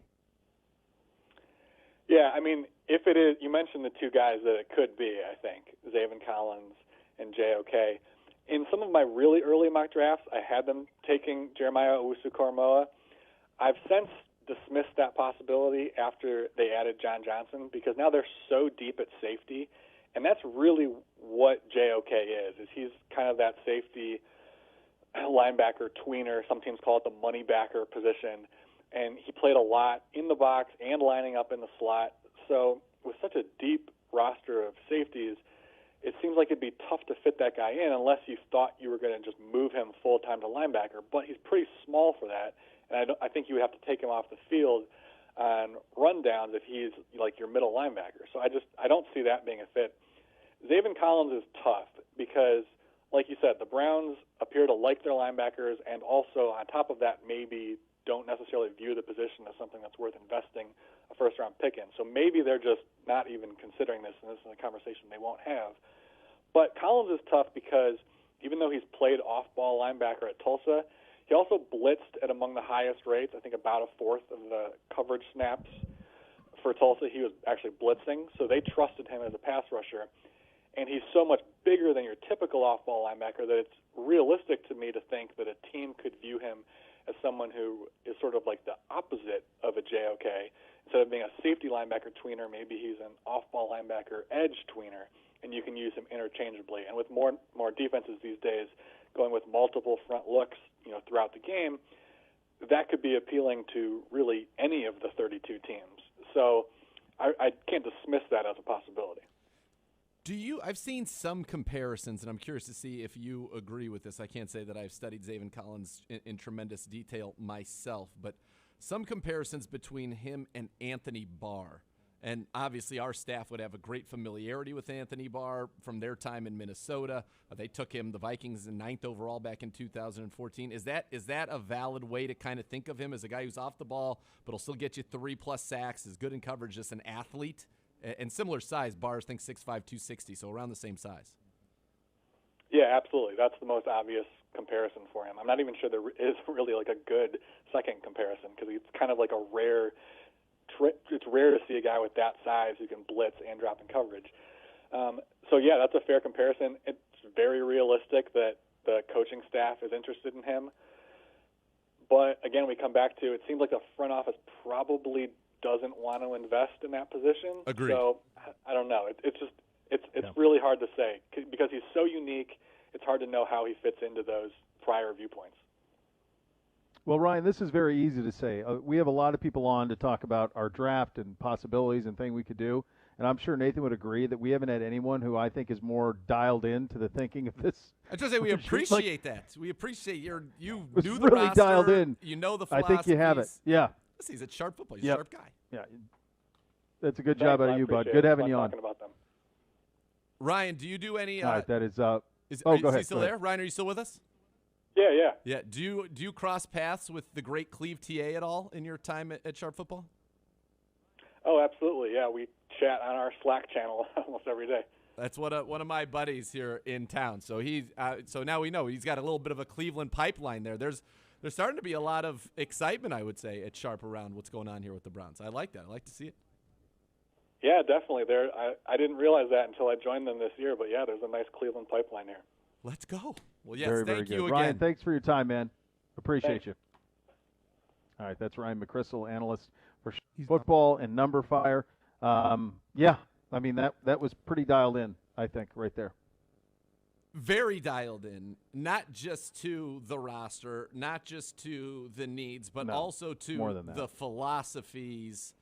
Yeah, I mean, if it is, you mentioned the two guys that it could be, I think, Zaven Collins and JOK. In some of my really early mock drafts, I had them taking Jeremiah Owusu-Koramoah. I've since dismissed that possibility after they added John Johnson, because now they're so deep at safety, and that's really what JOK is he's kind of that safety linebacker tweener. Some teams call it the money backer position, and he played a lot in the box and lining up in the slot. So with such a deep roster of safeties, it seems like it'd be tough to fit that guy in unless you thought you were going to just move him full-time to linebacker. But he's pretty small for that, and I think you would have to take him off the field on rundowns if he's like your middle linebacker. So I don't see that being a fit. Zaven Collins is tough because, like you said, the Browns appear to like their linebackers, and also on top of that maybe don't necessarily view the position as something that's worth investing a first-round pick in. So maybe they're just not even considering this, and this is a conversation they won't have. But Collins is tough because even though he's played off-ball linebacker at Tulsa, he also blitzed at among the highest rates, I think about a fourth of the coverage snaps for Tulsa. He was actually blitzing, so they trusted him as a pass rusher. And he's so much bigger than your typical off-ball linebacker that it's realistic to me to think that a team could view him as someone who is sort of like the opposite of a JOK. Instead of being a safety linebacker tweener, maybe he's an off-ball linebacker edge tweener. And and you can use him interchangeably. And with more defenses these days going with multiple front looks, throughout the game, that could be appealing to really any of the 32 teams. So I can't dismiss that as a possibility. I've seen some comparisons, and I'm curious to see if you agree with this. I can't say that I've studied Zaven Collins in tremendous detail myself, but some comparisons between him and Anthony Barr. And obviously our staff would have a great familiarity with Anthony Barr from their time in Minnesota. They took him, the Vikings, in 9th overall back in 2014. Is that a valid way to kind of think of him as a guy who's off the ball, but will still get you 3+ sacks, is good in coverage, just an athlete? And similar size, Barr's, I think 6'5", 260, so around the same size. Yeah, absolutely. That's the most obvious comparison for him. I'm not even sure there is really like a good second comparison because it's kind of like a rare it's rare to see a guy with that size who can blitz and drop in coverage. So, yeah, that's a fair comparison. It's very realistic that the coaching staff is interested in him. But, again, we come back to it seems like the front office probably doesn't want to invest in that position. Agreed. So, I don't know. It's really hard to say because he's so unique. It's hard to know how he fits into those prior viewpoints. Well, Ryan, this is very easy to say. We have a lot of people on to talk about our draft and possibilities and things we could do. And I'm sure Nathan would agree that we haven't had anyone who I think is more dialed in to the thinking of this. I was going to say we appreciate that. We appreciate you knew the really roster. Dialed in. You know the I philosophies. think you have it. Yeah. He's a sharp football. He's a sharp guy. Yeah. That's a good job out of you, bud. Good having you on. About them. Ryan, do you do any? All right, that is. Go ahead. Is he still there? Ryan, are you still with us? Yeah. Yeah. Do you cross paths with the great Cleve TA at all in your time at Sharp Football? Oh, absolutely. Yeah, we chat on our Slack channel almost every day. That's one of my buddies here in town. So so now we know he's got a little bit of a Cleveland pipeline there. There's starting to be a lot of excitement, I would say, at Sharp around what's going on here with the Browns. I like that. I like to see it. Yeah, definitely. I didn't realize that until I joined them this year, but yeah, there's a nice Cleveland pipeline here. Let's go. Well, yes, very, thank very you good. again. Ryan, thanks for your time, man. Appreciate Thanks. you. All right, that's Ryan McChrystal, analyst for football and number fire. Yeah, I mean, that was pretty dialed in, I think, right there. Very dialed in, not just to the roster, not just to the needs, but also to the philosophies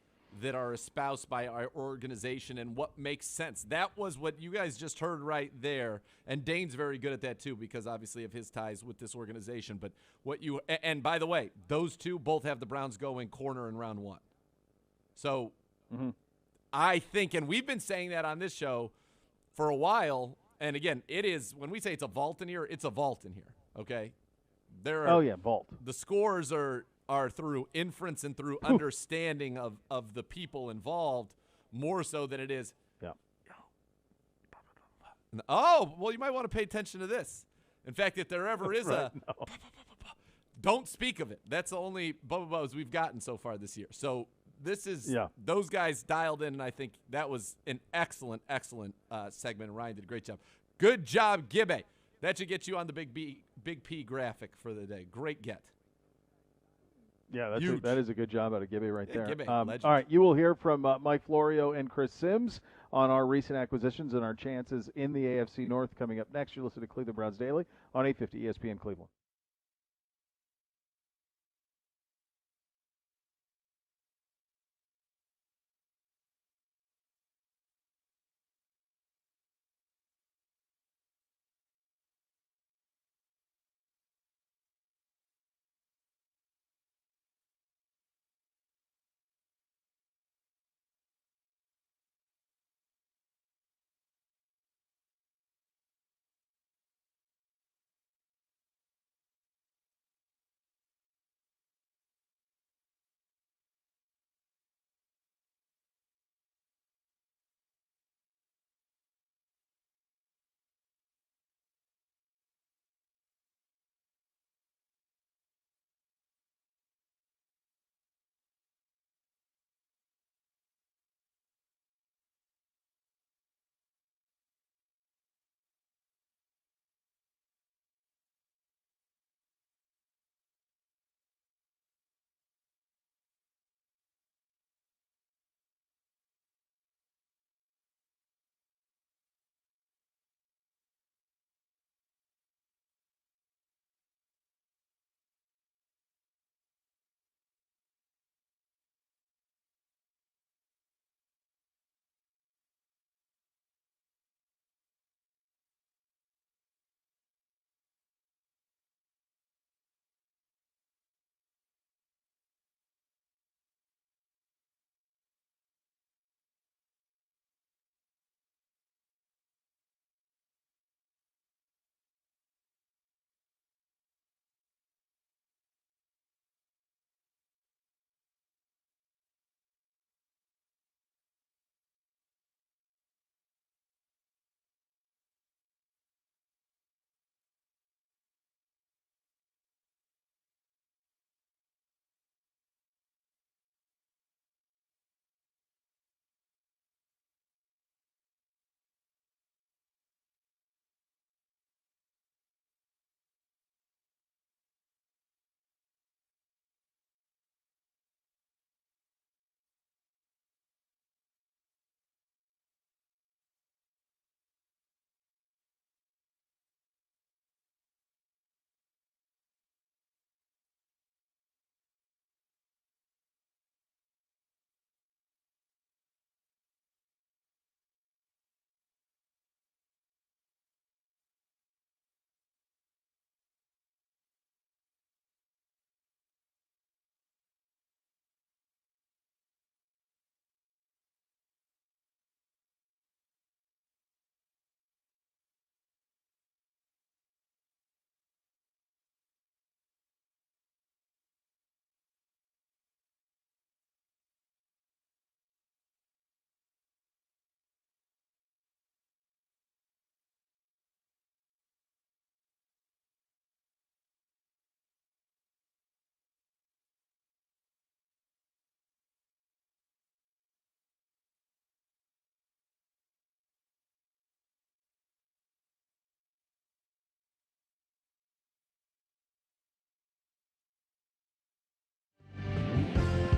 that are espoused by our organization and what makes sense. That was what you guys just heard right there. And Dane's very good at that too because obviously of his ties with this organization. But and by the way, those two both have the Browns going corner in round 1. So I think, and we've been saying that on this show for a while, and again, it is, when we say it's a vault in here, it's a vault in here, okay? Vault. The scores are through inference and through understanding of the people involved more so than it is. Yeah. Oh, well, you might want to pay attention to this. In fact, if there ever is don't speak of it. That's the only bubba we've gotten so far this year. So this is those guys dialed in, and I think that was an excellent segment. Ryan did a great job. Good job, Gibbe. That should get you on the Big P graphic for the day. Great get. Yeah, that is a good job out of Gibby right there. Gibby, all right, you will hear from Mike Florio and Chris Sims on our recent acquisitions and our chances in the AFC North coming up next. You listen to Cleveland Browns Daily on 850 ESPN Cleveland.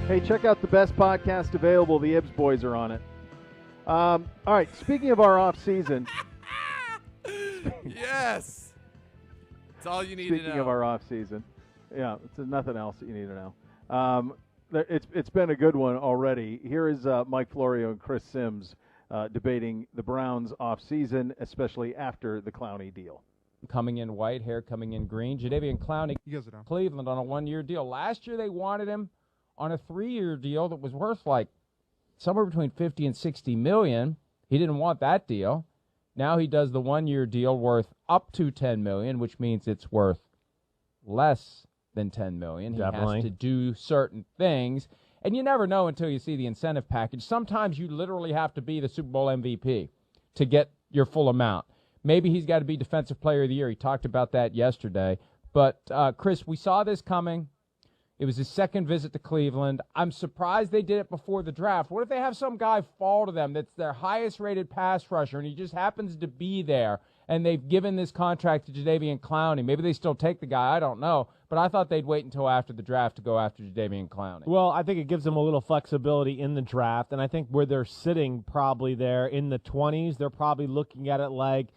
Hey, check out the best podcast available. The Ibs boys are on it. All right, speaking of our off season. Yes. That's all you need to know. Speaking of our off season. Yeah, it's nothing else that you need to know. It's been a good one already. Here is Mike Florio and Chris Sims debating the Browns off season, especially after the Clowney deal. Coming in white, hair coming in green. Jadeveon Clowney, You guys are down. Cleveland on a 1-year deal. Last year they wanted him on a 3-year deal that was worth like somewhere between 50 and 60 million. He didn't want that deal. Now he does the 1-year deal worth up to 10 million, which means it's worth less than 10 million. He Definitely has to do certain things, and you never know until you see the incentive package. Sometimes you literally have to be the Super Bowl MVP to get your full amount. Maybe he's got to be Defensive Player of the Year. He talked about that yesterday. But, Chris, we saw this coming. It was his second visit to Cleveland. I'm surprised they did it before the draft. What if they have some guy fall to them that's their highest-rated pass rusher, and he just happens to be there, and they've given this contract to Jadeveon Clowney? Maybe they still take the guy. I don't know. But I thought they'd wait until after the draft to go after Jadeveon Clowney. Well, I think it gives them a little flexibility in the draft, and I think where they're sitting probably there in the 20s, they're probably looking at it like,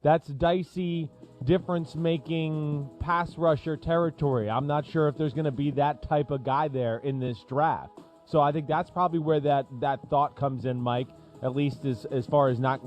that's dicey, difference-making pass rusher territory. I'm not sure if there's going to be that type of guy there in this draft. So I think that's probably where that thought comes in, Mike, at least as far as not,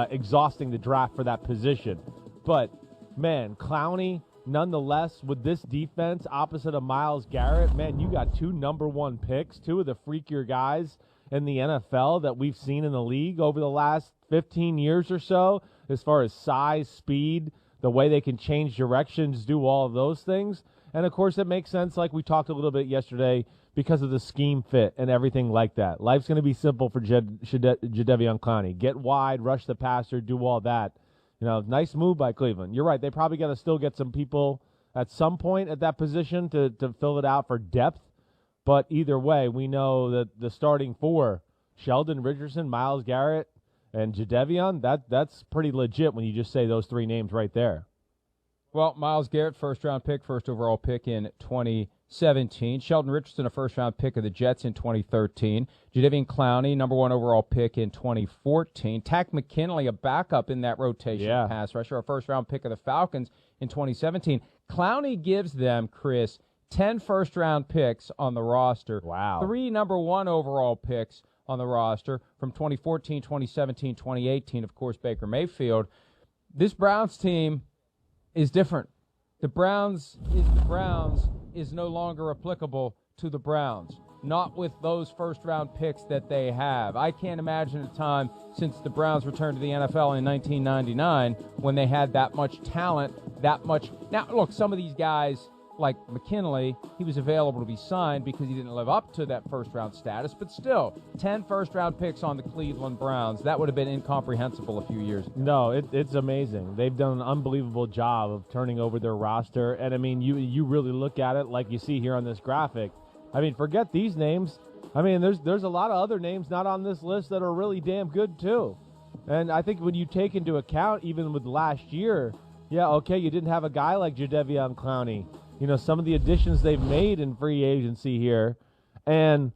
exhausting the draft for that position. But, man, Clowney, nonetheless, with this defense opposite of Myles Garrett, man, you got 2 number 1 picks, 2 of the freakier guys in the NFL that we've seen in the league over the last 15 years or so, as far as size, speed, the way they can change directions, do all of those things. And, of course, it makes sense, like we talked a little bit yesterday, because of the scheme fit and everything like that. Life's going to be simple for Jadeveon Clowney. Get wide, rush the passer, do all that. Nice move by Cleveland. You're right. They probably got to still get some people at some point at that position to fill it out for depth. But either way, we know that the starting 4, Sheldon Richardson, Myles Garrett, and Jadeveon, that's pretty legit when you just say those 3 names right there. Well, Myles Garrett, first-round pick, first overall pick in 2017. Sheldon Richardson, a first-round pick of the Jets in 2013. Jadeveon Clowney, number 1 overall pick in 2014. Takk McKinley, a backup in that rotation pass rusher, a first-round pick of the Falcons in 2017. Clowney gives them, Chris, 10 first-round picks on the roster. Wow. 3 number 1 overall picks on the roster from 2014, 2017, 2018, of course, Baker Mayfield. This Browns team is different. The Browns is no longer applicable to the Browns, not with those first-round picks that they have. I can't imagine a time since the Browns returned to the NFL in 1999 when they had that much talent, that much. Now, look, some of these guys, like McKinley, he was available to be signed because he didn't live up to that first-round status, but still, 10 first-round picks on the Cleveland Browns. That would have been incomprehensible a few years ago. No, it's amazing. They've done an unbelievable job of turning over their roster, and, I mean, you really look at it like you see here on this graphic. I mean, forget these names. I mean, there's a lot of other names not on this list that are really damn good, too. And I think when you take into account, even with last year, yeah, okay, you didn't have a guy like Jadeveon Clowney. Some of the additions they've made in free agency here. And,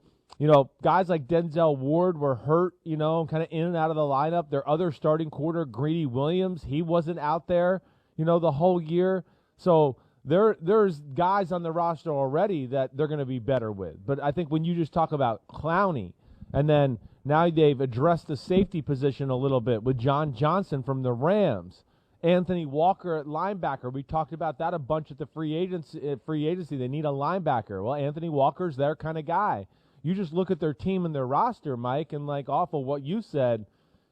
guys like Denzel Ward were hurt, kind of in and out of the lineup. Their other starting quarter, Greedy Williams, he wasn't out there, the whole year. So there's guys on the roster already that they're going to be better with. But I think when you just talk about Clowney, and then now they've addressed the safety position a little bit with John Johnson from the Rams. Anthony Walker at linebacker. We talked about that a bunch at the free agency. They need a linebacker. Well, Anthony Walker's their kind of guy. You just look at their team and their roster, Mike, and off of what you said,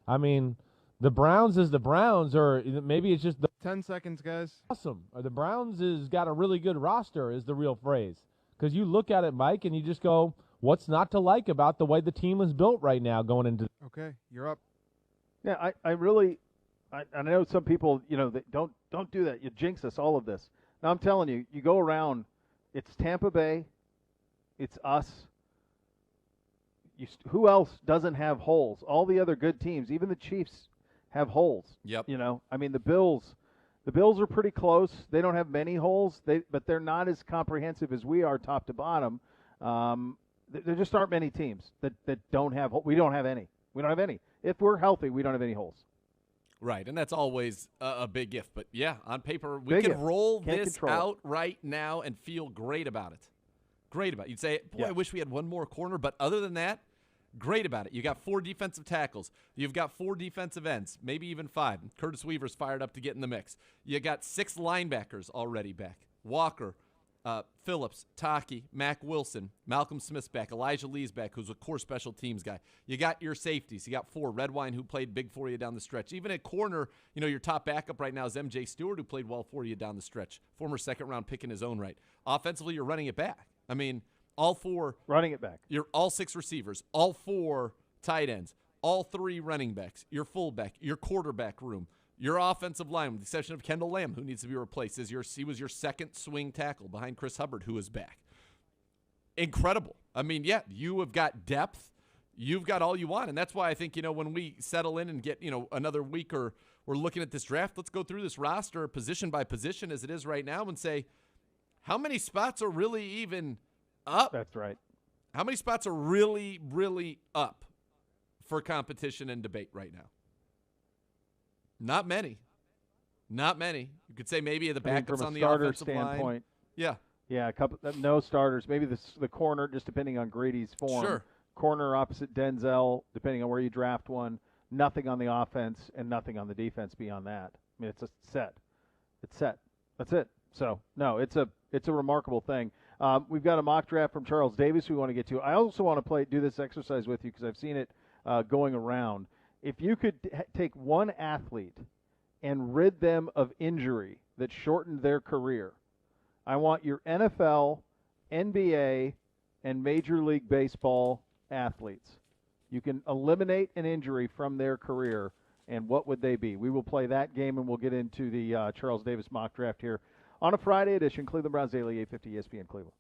I mean, the Browns is the Browns, or maybe it's just 10 seconds, guys. Awesome. Or the Browns has got a really good roster is the real phrase. Because you look at it, Mike, and you just go, what's not to like about the way the team is built right now going into. Okay, you're up. Yeah, I know some people, that don't do that. You jinx us, all of this. Now, I'm telling you, you go around, it's Tampa Bay, it's us. Who else doesn't have holes? All the other good teams, even the Chiefs, have holes. Yep. I mean, the Bills, The Bills are pretty close. They don't have many holes, but they're not as comprehensive as we are top to bottom. There just aren't many teams that don't have – we don't have any. We don't have any. If we're healthy, we don't have any holes. Right, and that's always a big if. But, yeah, on paper, we Big can if. roll Can't this control out right now and feel great about it. Great about it. You'd say, boy, Yeah. I wish we had one more corner. But other than that, great about it. You got 4 defensive tackles. You've got 4 defensive ends, maybe even 5. Curtis Weaver's fired up to get in the mix. You got 6 linebackers already back. Walker, Phillips, Taki, Mac Wilson, Malcolm Smith's back, Elijah Lee's back, who's a core special teams guy. You got your safeties. You got 4. Redwine, who played big for you down the stretch. Even at corner, your top backup right now is M.J. Stewart, who played well for you down the stretch. Former second-round pick in his own right. Offensively, you're running it back. I mean, all 4. Running it back. You're all 6 receivers, all 4 tight ends, all 3 running backs, your fullback, your quarterback room. Your offensive line, with the exception of Kendall Lamb, who needs to be replaced, he was your second swing tackle behind Chris Hubbard, who is back. Incredible. I mean, yeah, you have got depth. You've got all you want, and that's why I think, when we settle in and get, another week or we're looking at this draft, let's go through this roster position by position as it is right now and say, how many spots are really even up? That's right. How many spots are really, really up for competition and debate right now? Not many. Not many. You could say maybe the backups from on a the starter offensive standpoint. line. Yeah. Yeah, a couple. No starters. Maybe the corner, just depending on Grady's form. Sure. Corner opposite Denzel, depending on where you draft one. Nothing on the offense and nothing on the defense beyond that. I mean, it's a set. It's set. That's it. So no, it's a remarkable thing. We've got a mock draft from Charles Davis we want to get to. I also want to do this exercise with you because I've seen it going around. If you could take one athlete and rid them of injury that shortened their career, I want your NFL, NBA, and Major League Baseball athletes. You can eliminate an injury from their career, and what would they be? We will play that game, and we'll get into the Charles Davis mock draft here on a Friday edition, Cleveland Browns Daily, 850 ESPN Cleveland.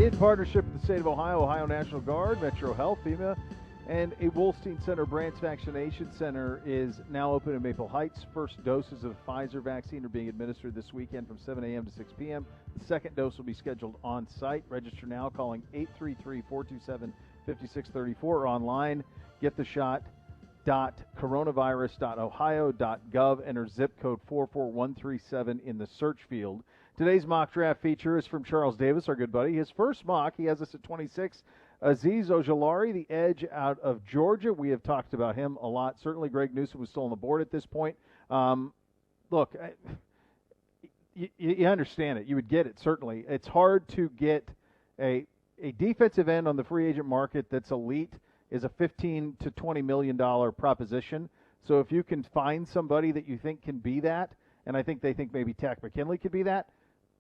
In partnership with the state of Ohio, Ohio National Guard, Metro Health, FEMA, and a Wolstein Center Branch Vaccination Center is now open in Maple Heights. First doses of Pfizer vaccine are being administered this weekend from 7 a.m. to 6 p.m. The second dose will be scheduled on site. Register now calling 833-427-5634 or online. Get the shot. .coronavirus.ohio.gov. Enter zip code 44137 in the search field. Today's mock draft feature is from Charles Davis, our good buddy. His first mock, he has us at 26. Azeez Ojulari, the edge out of Georgia. We have talked about him a lot. Certainly Greg Newsome was still on the board at this point. Look, you understand it. You would get it, certainly. It's hard to get a defensive end on the free agent market that's elite is a $15 to $20 million proposition. So if you can find somebody that you think can be that, and I think they think maybe Tack McKinley could be that,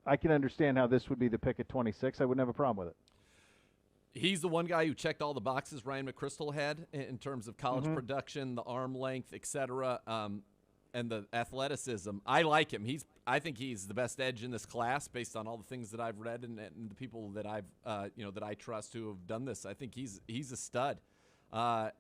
I can understand how this would be the pick at 26. I wouldn't have a problem with it. He's the one guy who checked all the boxes Ryan McChrystal had in terms of college production, the arm length, et cetera, and the athleticism. I like him. I think he's the best edge in this class based on all the things that I've read and the people that I've that I trust who have done this. I think he's a stud. I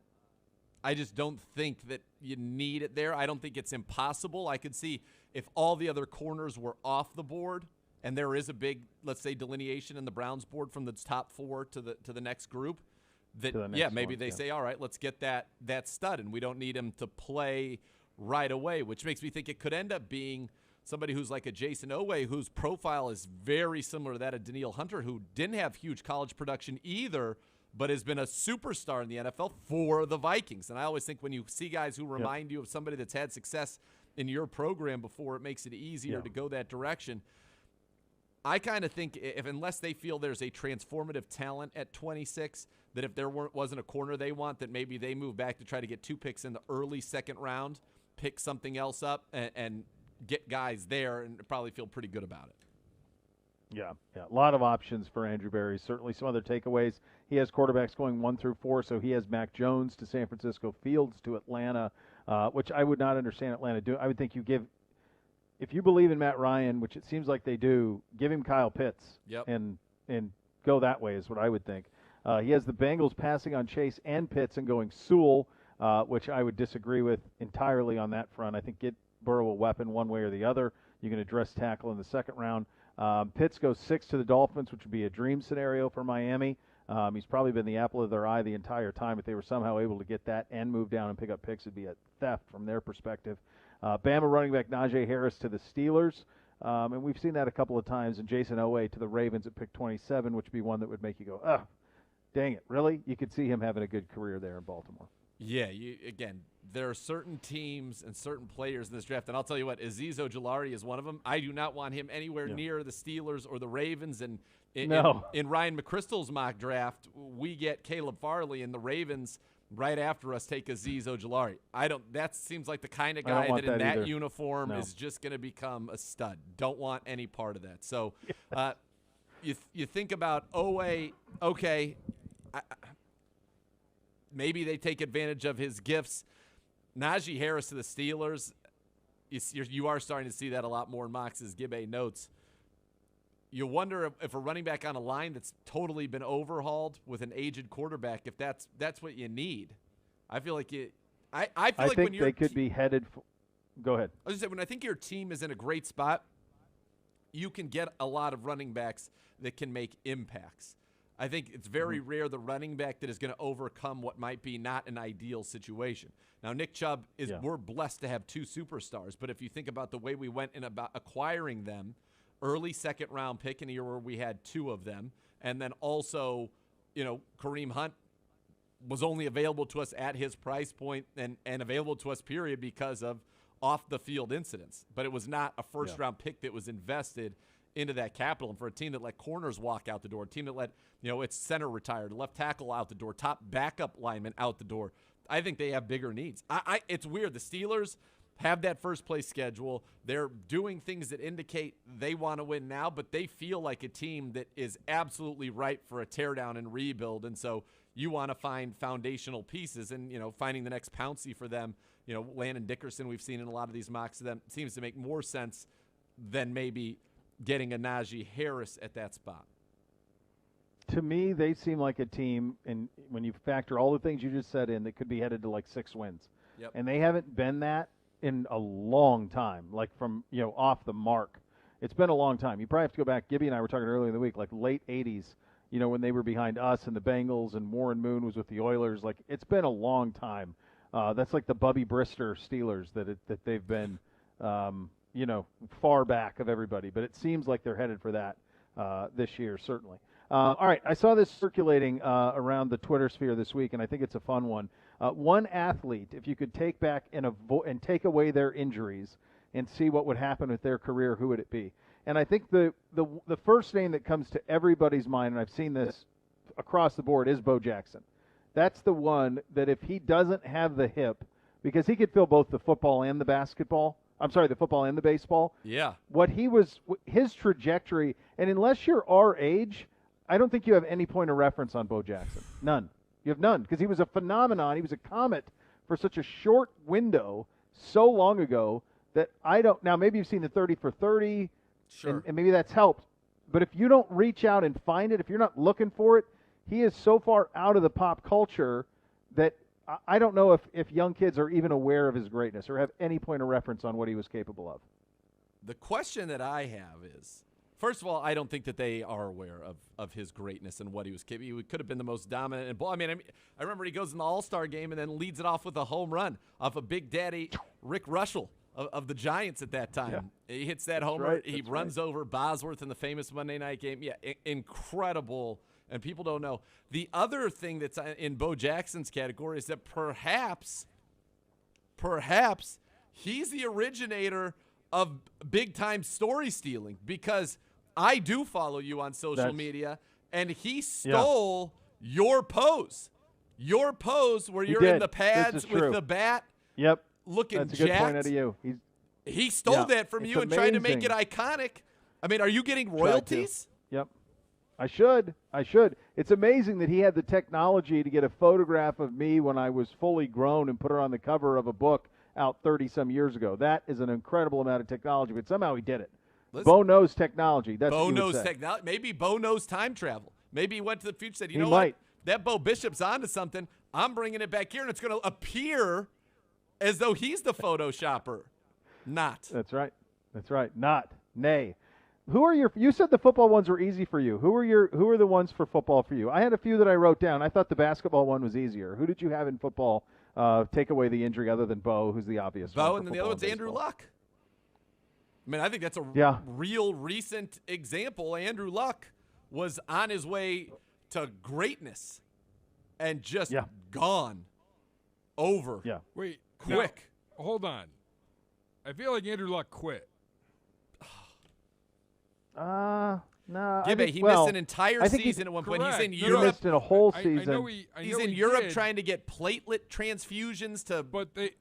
just don't think that you need it there. I don't think it's impossible. I could see if all the other corners were off the board and there is a big, let's say, delineation in the Browns board from the top four to the next group, that maybe they say, all right, let's get that stud, and we don't need him to play right away, which makes me think it could end up being somebody who's like a Jason Oweh, whose profile is very similar to that of Danielle Hunter, who didn't have huge college production either, but has been a superstar in the NFL for the Vikings. And I always think when you see guys who remind you of somebody that's had success in your program before, it makes it easier to go that direction. I kind of think unless they feel there's a transformative talent at 26, that if there wasn't a corner they want, that maybe they move back to try to get 2 picks in the early second round, pick something else up, and get guys there and probably feel pretty good about it. Yeah. A lot of options for Andrew Berry. Certainly some other takeaways. He has quarterbacks going 1 through 4, so he has Mac Jones to San Francisco, Fields to Atlanta, which I would not understand Atlanta doing. I would think if you believe in Matt Ryan, which it seems like they do, give him Kyle Pitts and go that way is what I would think. He has the Bengals passing on Chase and Pitts and going Sewell, which I would disagree with entirely on that front. I think get Burrow a weapon one way or the other. You can address tackle in the second round. Pitts goes 6 to the Dolphins, which would be a dream scenario for Miami. He's probably been the apple of their eye the entire time. If they were somehow able to get that and move down and pick up picks, it'd be a theft from their perspective. Bama running back Najee Harris to the Steelers. And we've seen that a couple of times. And Jason Oweh to the Ravens at pick 27, which would be one that would make you go, oh, dang it, really? You could see him having a good career there in Baltimore. Yeah, again, there are certain teams and certain players in this draft, and I'll tell you what, Azeez Ojulari is one of them. I do not want him anywhere near the Steelers or the Ravens. And in Ryan McChrystal's mock draft, we get Caleb Farley, and the Ravens right after us take Azeez Ojulari. That seems like the kind of guy that in that uniform is just going to become a stud. Don't want any part of that. So you think about Oweh, okay, maybe they take advantage of his gifts. Najee Harris to the Steelers, you are starting to see that a lot more in mocks, as Gibbe notes. You wonder if a running back on a line that's totally been overhauled with an aged quarterback, if that's what you need. I feel like I think when they could be headed for – go ahead. I was just saying, when I think your team is in a great spot, you can get a lot of running backs that can make impacts. I think it's very rare the running back that is going to overcome what might be not an ideal situation. Now, Nick Chubb we're blessed to have 2 superstars, but if you think about the way we went in about acquiring them, early second-round pick in a year where we had 2 of them, and then also, Kareem Hunt was only available to us at his price point and available to us, period, because of off-the-field incidents. But it was not a first-round pick that was invested into that capital. And for a team that let corners walk out the door, a team that let, its center retired, left tackle out the door, top backup lineman out the door, I think they have bigger needs. It's weird. The Steelers have that first-place schedule. They're doing things that indicate they want to win now, but they feel like a team that is absolutely ripe for a teardown and rebuild. And so you want to find foundational pieces, and, finding the next Pouncey for them, Landon Dickerson we've seen in a lot of these mocks of them seems to make more sense than maybe getting a Najee Harris at that spot. To me, they seem like a team, and when you factor all the things you just said in, that could be headed to like 6 wins. Yep. And they haven't been that in a long time, like from, off the mark. It's been a long time. You probably have to go back. Gibby and I were talking earlier in the week, like late 80s, when they were behind us and the Bengals and Warren Moon was with the Oilers. Like, it's been a long time. That's like the Bubby Brister Steelers that they've been, far back of everybody. But it seems like they're headed for that this year, certainly. All right, I saw this circulating around the Twitter sphere this week, and I think it's a fun one. One athlete, if you could take back and take away their injuries and see what would happen with their career, who would it be? And I think the first name that comes to everybody's mind, and I've seen this across the board, is Bo Jackson. That's the one that if he doesn't have the hip, because he could fill both the football and the basketball. I'm sorry, the football and the baseball. Yeah. His trajectory, and unless you're our age, I don't think you have any point of reference on Bo Jackson. None. You have none, because he was a phenomenon. He was a comet for such a short window so long ago that I don't – now, maybe you've seen the 30 for 30, sure, and maybe that's helped. But if you don't reach out and find it, if you're not looking for it, he is so far out of the pop culture that I don't know if young kids are even aware of his greatness or have any point of reference on what he was capable of. The question that I have is, first of all, I don't think that they are aware of his greatness and what he was capable. He could have been the most dominant and ball. I remember he goes in the All-Star game and then leads it off with a home run off of Big Daddy Rick Russell of the Giants at that time. Yeah. He hits that homer. Right, he runs over Bosworth in the famous Monday night game. Yeah, incredible. And people don't know. The other thing that's in Bo Jackson's category is that perhaps he's the originator of big-time story stealing, because I do follow you on social media, and he stole your pose. Your pose where you're in the pads with the bat. Yep. Looking That's a jacked. good point out of you. He stole that from you and tried to make it iconic. I mean, are you getting royalties? Yep. I should. It's amazing that he had the technology to get a photograph of me when I was fully grown and put it on the cover of a book out 30-some years ago. That is an incredible amount of technology, but somehow he did it. Listen, Bo knows technology. That's Bo what knows technology. Maybe Bo knows time travel. Maybe he went to the future and said, you know what? That Beau Bishop's onto something. I'm bringing it back here, and it's going to appear as though he's the photoshopper. Not. That's right. Not. Nay. You said the football ones were easy for you. Who are the ones for football for you? I had a few that I wrote down. I thought the basketball one was easier. Who did you have in football take away the injury other than Bo, who's the obvious one? Bo, and then the other one's Andrew Luck. I mean, I think that's a real recent example. Andrew Luck was on his way to greatness and just gone. Over. Yeah. Wait. Quick. Now, hold on. I feel like Andrew Luck quit. No. He missed an entire season at one point. He's in Europe. He missed a whole season. I know he's in Europe trying to get platelet transfusions to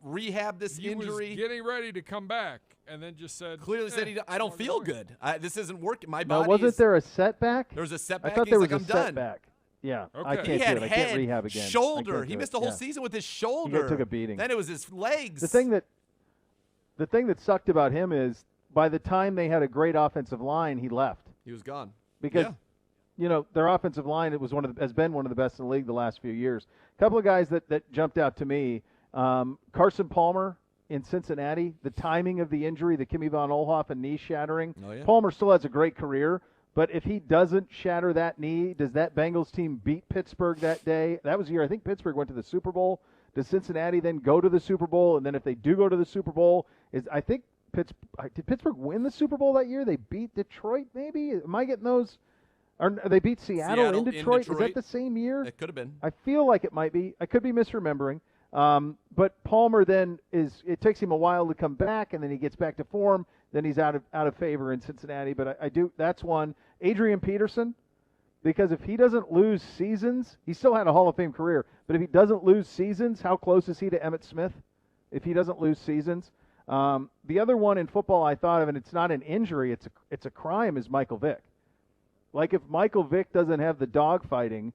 rehab this injury. He was getting ready to come back, and then just said, clearly said, I don't feel good. This isn't working. My body. Wasn't there a setback? There was a setback. I thought He's there was like, a I'm done. setback. Yeah, okay. I can't he do had it. I head, can't rehab again. Shoulder. He missed the whole season with his shoulder. He took a beating. Then it was his legs. The thing that sucked about him is by the time they had a great offensive line, he left. He was gone. Because, their offensive line has been one of the best in the league the last few years. A couple of guys that jumped out to me, Carson Palmer in Cincinnati, the timing of the injury, the Kimmy Von Oelhoffen knee shattering. Oh, yeah. Palmer still has a great career, but if he doesn't shatter that knee, does that Bengals team beat Pittsburgh that day? That was the year I think Pittsburgh went to the Super Bowl. Does Cincinnati then go to the Super Bowl? And then if they do go to the Super Bowl, did Pittsburgh win the Super Bowl that year? They beat Detroit, maybe? Am I getting those? Or they beat Seattle in Detroit. Is that the same year? It could have been. I feel like it might be. I could be misremembering. But Palmer then it takes him a while to come back, and then he gets back to form. Then he's out of favor in Cincinnati. But that's one. Adrian Peterson, because if he doesn't lose seasons, he still had a Hall of Fame career. But if he doesn't lose seasons, how close is he to Emmitt Smith? If he doesn't lose seasons. The other one in football I thought of, and it's not an injury, it's a crime, is Michael Vick. Like if Michael Vick doesn't have the dogfighting,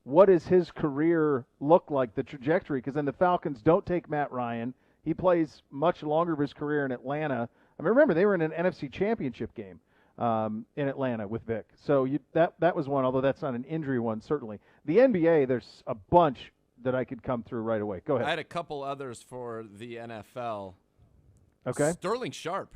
what does his career look like, the trajectory? Because then the Falcons don't take Matt Ryan. He plays much longer of his career in Atlanta. I mean, remember, they were in an NFC championship game. in Atlanta with Vick. So that was one, although that's not an injury one, certainly. The NBA, there's a bunch that I could come through right away. Go ahead. I had a couple others for the NFL. Okay. Sterling Sharp.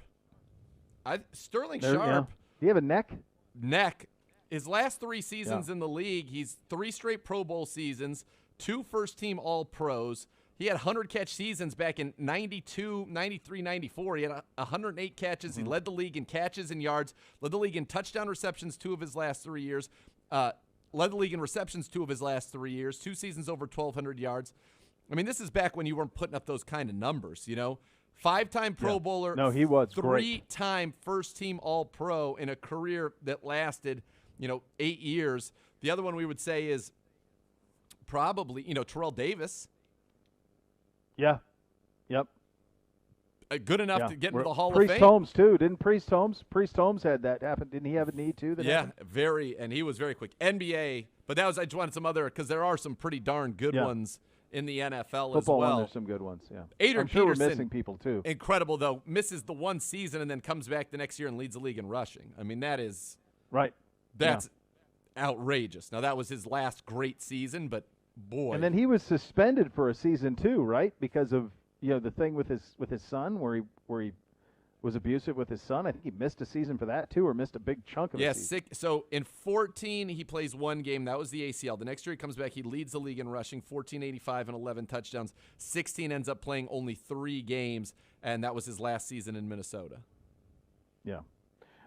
Sharp. Yeah. Do you have a neck? Neck. His last 3 seasons in the league, he's 3 straight Pro Bowl seasons, 2 first-team All-Pros. He had 100-catch seasons back in 92, 93, 94. He had 108 catches. Mm-hmm. He led the league in catches and yards, led the league in touchdown receptions 2 of his last 3 years, led the league in receptions 2 of his last 3 years, 2 seasons over 1,200 yards. I mean, this is back when you weren't putting up those kind of numbers, you know? 5-time Pro Bowler. No, he was 3-time first-team All-Pro in a career that lasted, 8 years. The other one we would say is probably, Terrell Davis. Yeah. Yep. Good enough to get into the Hall of Priest Fame. Holmes, too. Didn't Priest Holmes? Priest Holmes had that happen. Didn't he have a knee, too? Yeah, and he was very quick. NBA, but I just wanted some other, because there are some pretty darn good ones in the NFL Football as well. One, there's some good ones, yeah. Adrian I'm sure Peterson, we're missing people, too. Incredible, though. Misses the 1 season and then comes back the next year and leads the league in rushing. I mean, that is right. That's outrageous. Now, that was his last great season, but boy. And then he was suspended for a season, too, right? Because of the thing with his son where he was abusive with his son. I think he missed a season for that, too, or missed a big chunk of a season. So in 14, he plays 1 game. That was the ACL. The next year he comes back. He leads the league in rushing, 1,485 and 11 touchdowns. 16 ends up playing only 3 games, and that was his last season in Minnesota. Yeah.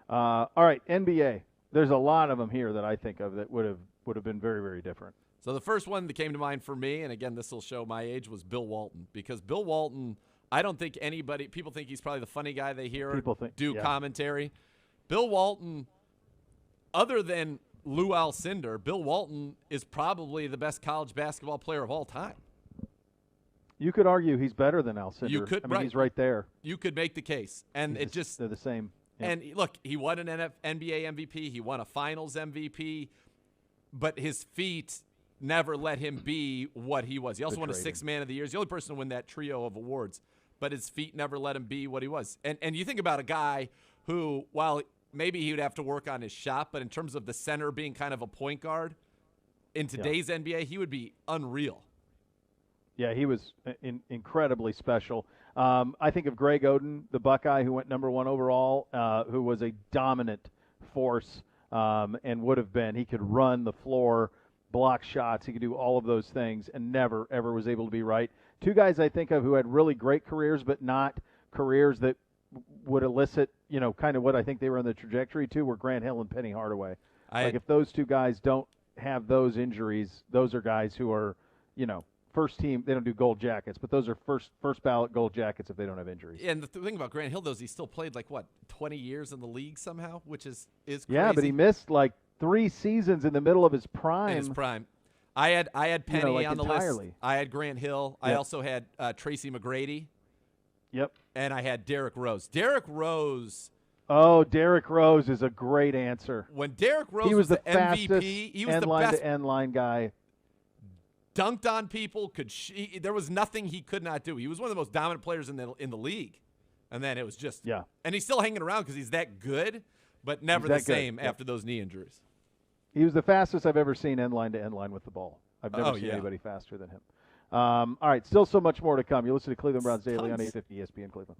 All right, NBA. There's a lot of them here that I think of that would have been very, very different. So the first one that came to mind for me, and again, this will show my age, was Bill Walton. Because Bill Walton, I don't think people think he's probably the funny guy they hear do commentary. Bill Walton, other than Lou Alcindor, Bill Walton is probably the best college basketball player of all time. You could argue he's better than Alcindor. You could, he's right there. You could make the case. And they're the same. Yeah. And look, he won an NBA MVP. He won a Finals MVP. But his feet never let him be what he was. He also won a 6th Man of the Year. He's the only person to win that trio of awards. But his feet never let him be what he was. And you think about a guy who, while maybe he would have to work on his shot, but in terms of the center being kind of a point guard, in today's NBA, he would be unreal. Yeah, he was incredibly special. I think of Greg Oden, the Buckeye who went #1 overall, who was a dominant force and would have been. He could run the floor, block shots. He could do all of those things and never, ever was able to be right. 2 guys I think of who had really great careers, but not careers that would elicit, kind of what I think they were on the trajectory to, were Grant Hill and Penny Hardaway. If those 2 guys don't have those injuries, those are guys who are, first team. They don't do gold jackets, but those are first ballot gold jackets if they don't have injuries. And the thing about Grant Hill, though, is he still played 20 years in the league somehow, which is crazy. Yeah, but he missed 3 seasons in the middle of his prime. In his prime. I had Penny on the entirely. list. I had Grant Hill. Yep. I also had Tracy McGrady. Yep. And I had Derrick Rose. Derrick Rose. Oh, Derrick Rose is a great answer. When Derrick Rose he was the MVP, fastest he was end the line best. to end line guy. Dunked on people. There was nothing he could not do. He was one of the most dominant players in the league. And then it was just And he's still hanging around because he's that good, but never the same after those knee injuries. He was the fastest I've ever seen end line to end line with the ball. I've never seen anybody faster than him. All right, still so much more to come. You listen to Cleveland Browns Daily on 850 ESPN Cleveland.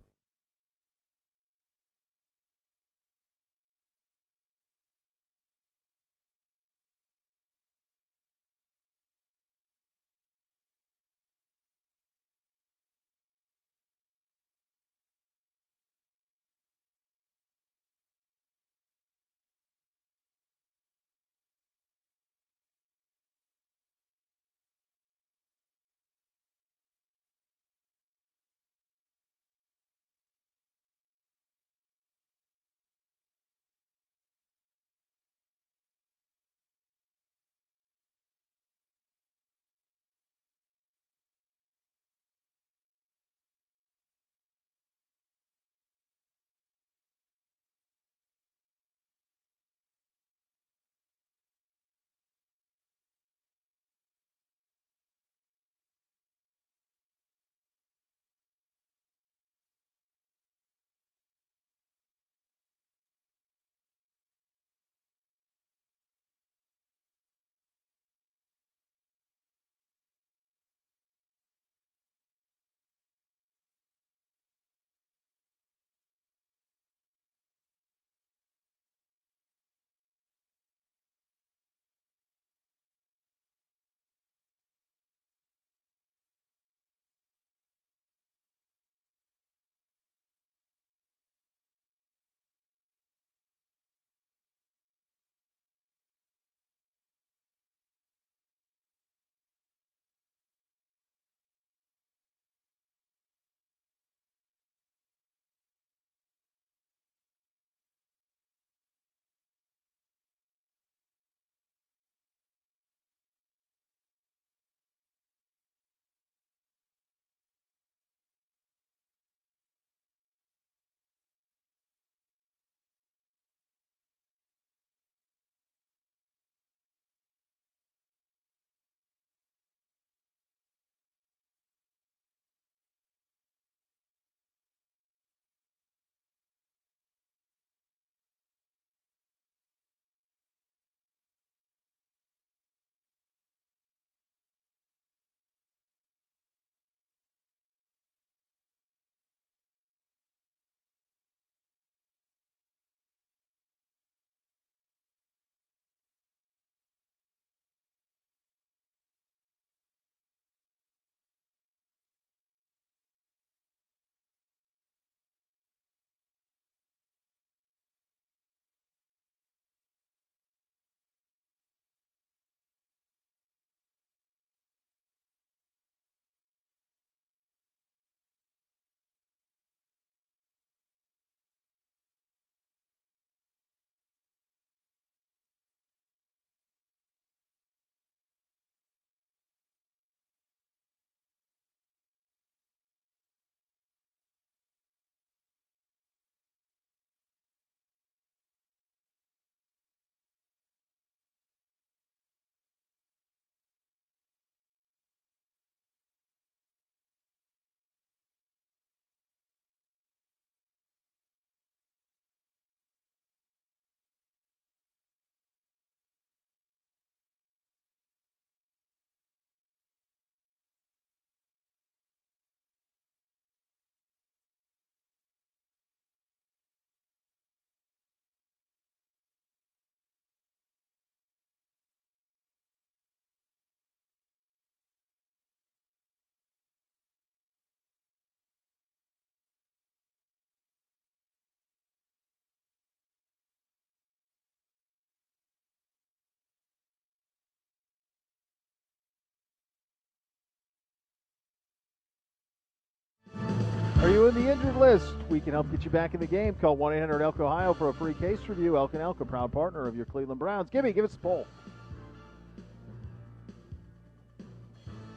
doing the injured list. We can help get you back in the game. Call 1-800-ELK Ohio for a free case review. Elk and Elk, a proud partner of your Cleveland Browns. Gibby, give us a poll.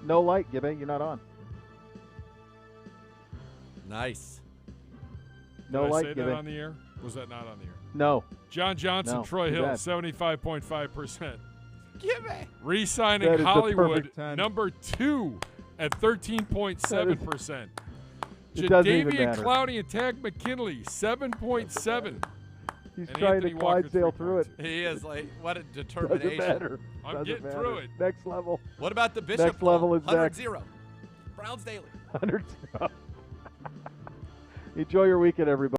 No light, Gibby. You're not on. Nice. No Did I light, say Gibby. that on the air? Was that not on the air? No. John Johnson, No, Troy too Hill, bad. 75.5%. Gibby. Re-signing That is the Hollywood, perfect 10. number 2 at 13.7%. It doesn't even Jadeveon matter. Clowney and Tag McKinley, 7.7. He's And trying Anthony to Walker, Clydesdale through it. He is like, what a Doesn't determination. matter. I'm Doesn't getting matter. through it. Next level. What about the Bishop? Next level is 100-0. Browns Daily. 100. Enjoy your weekend, everybody.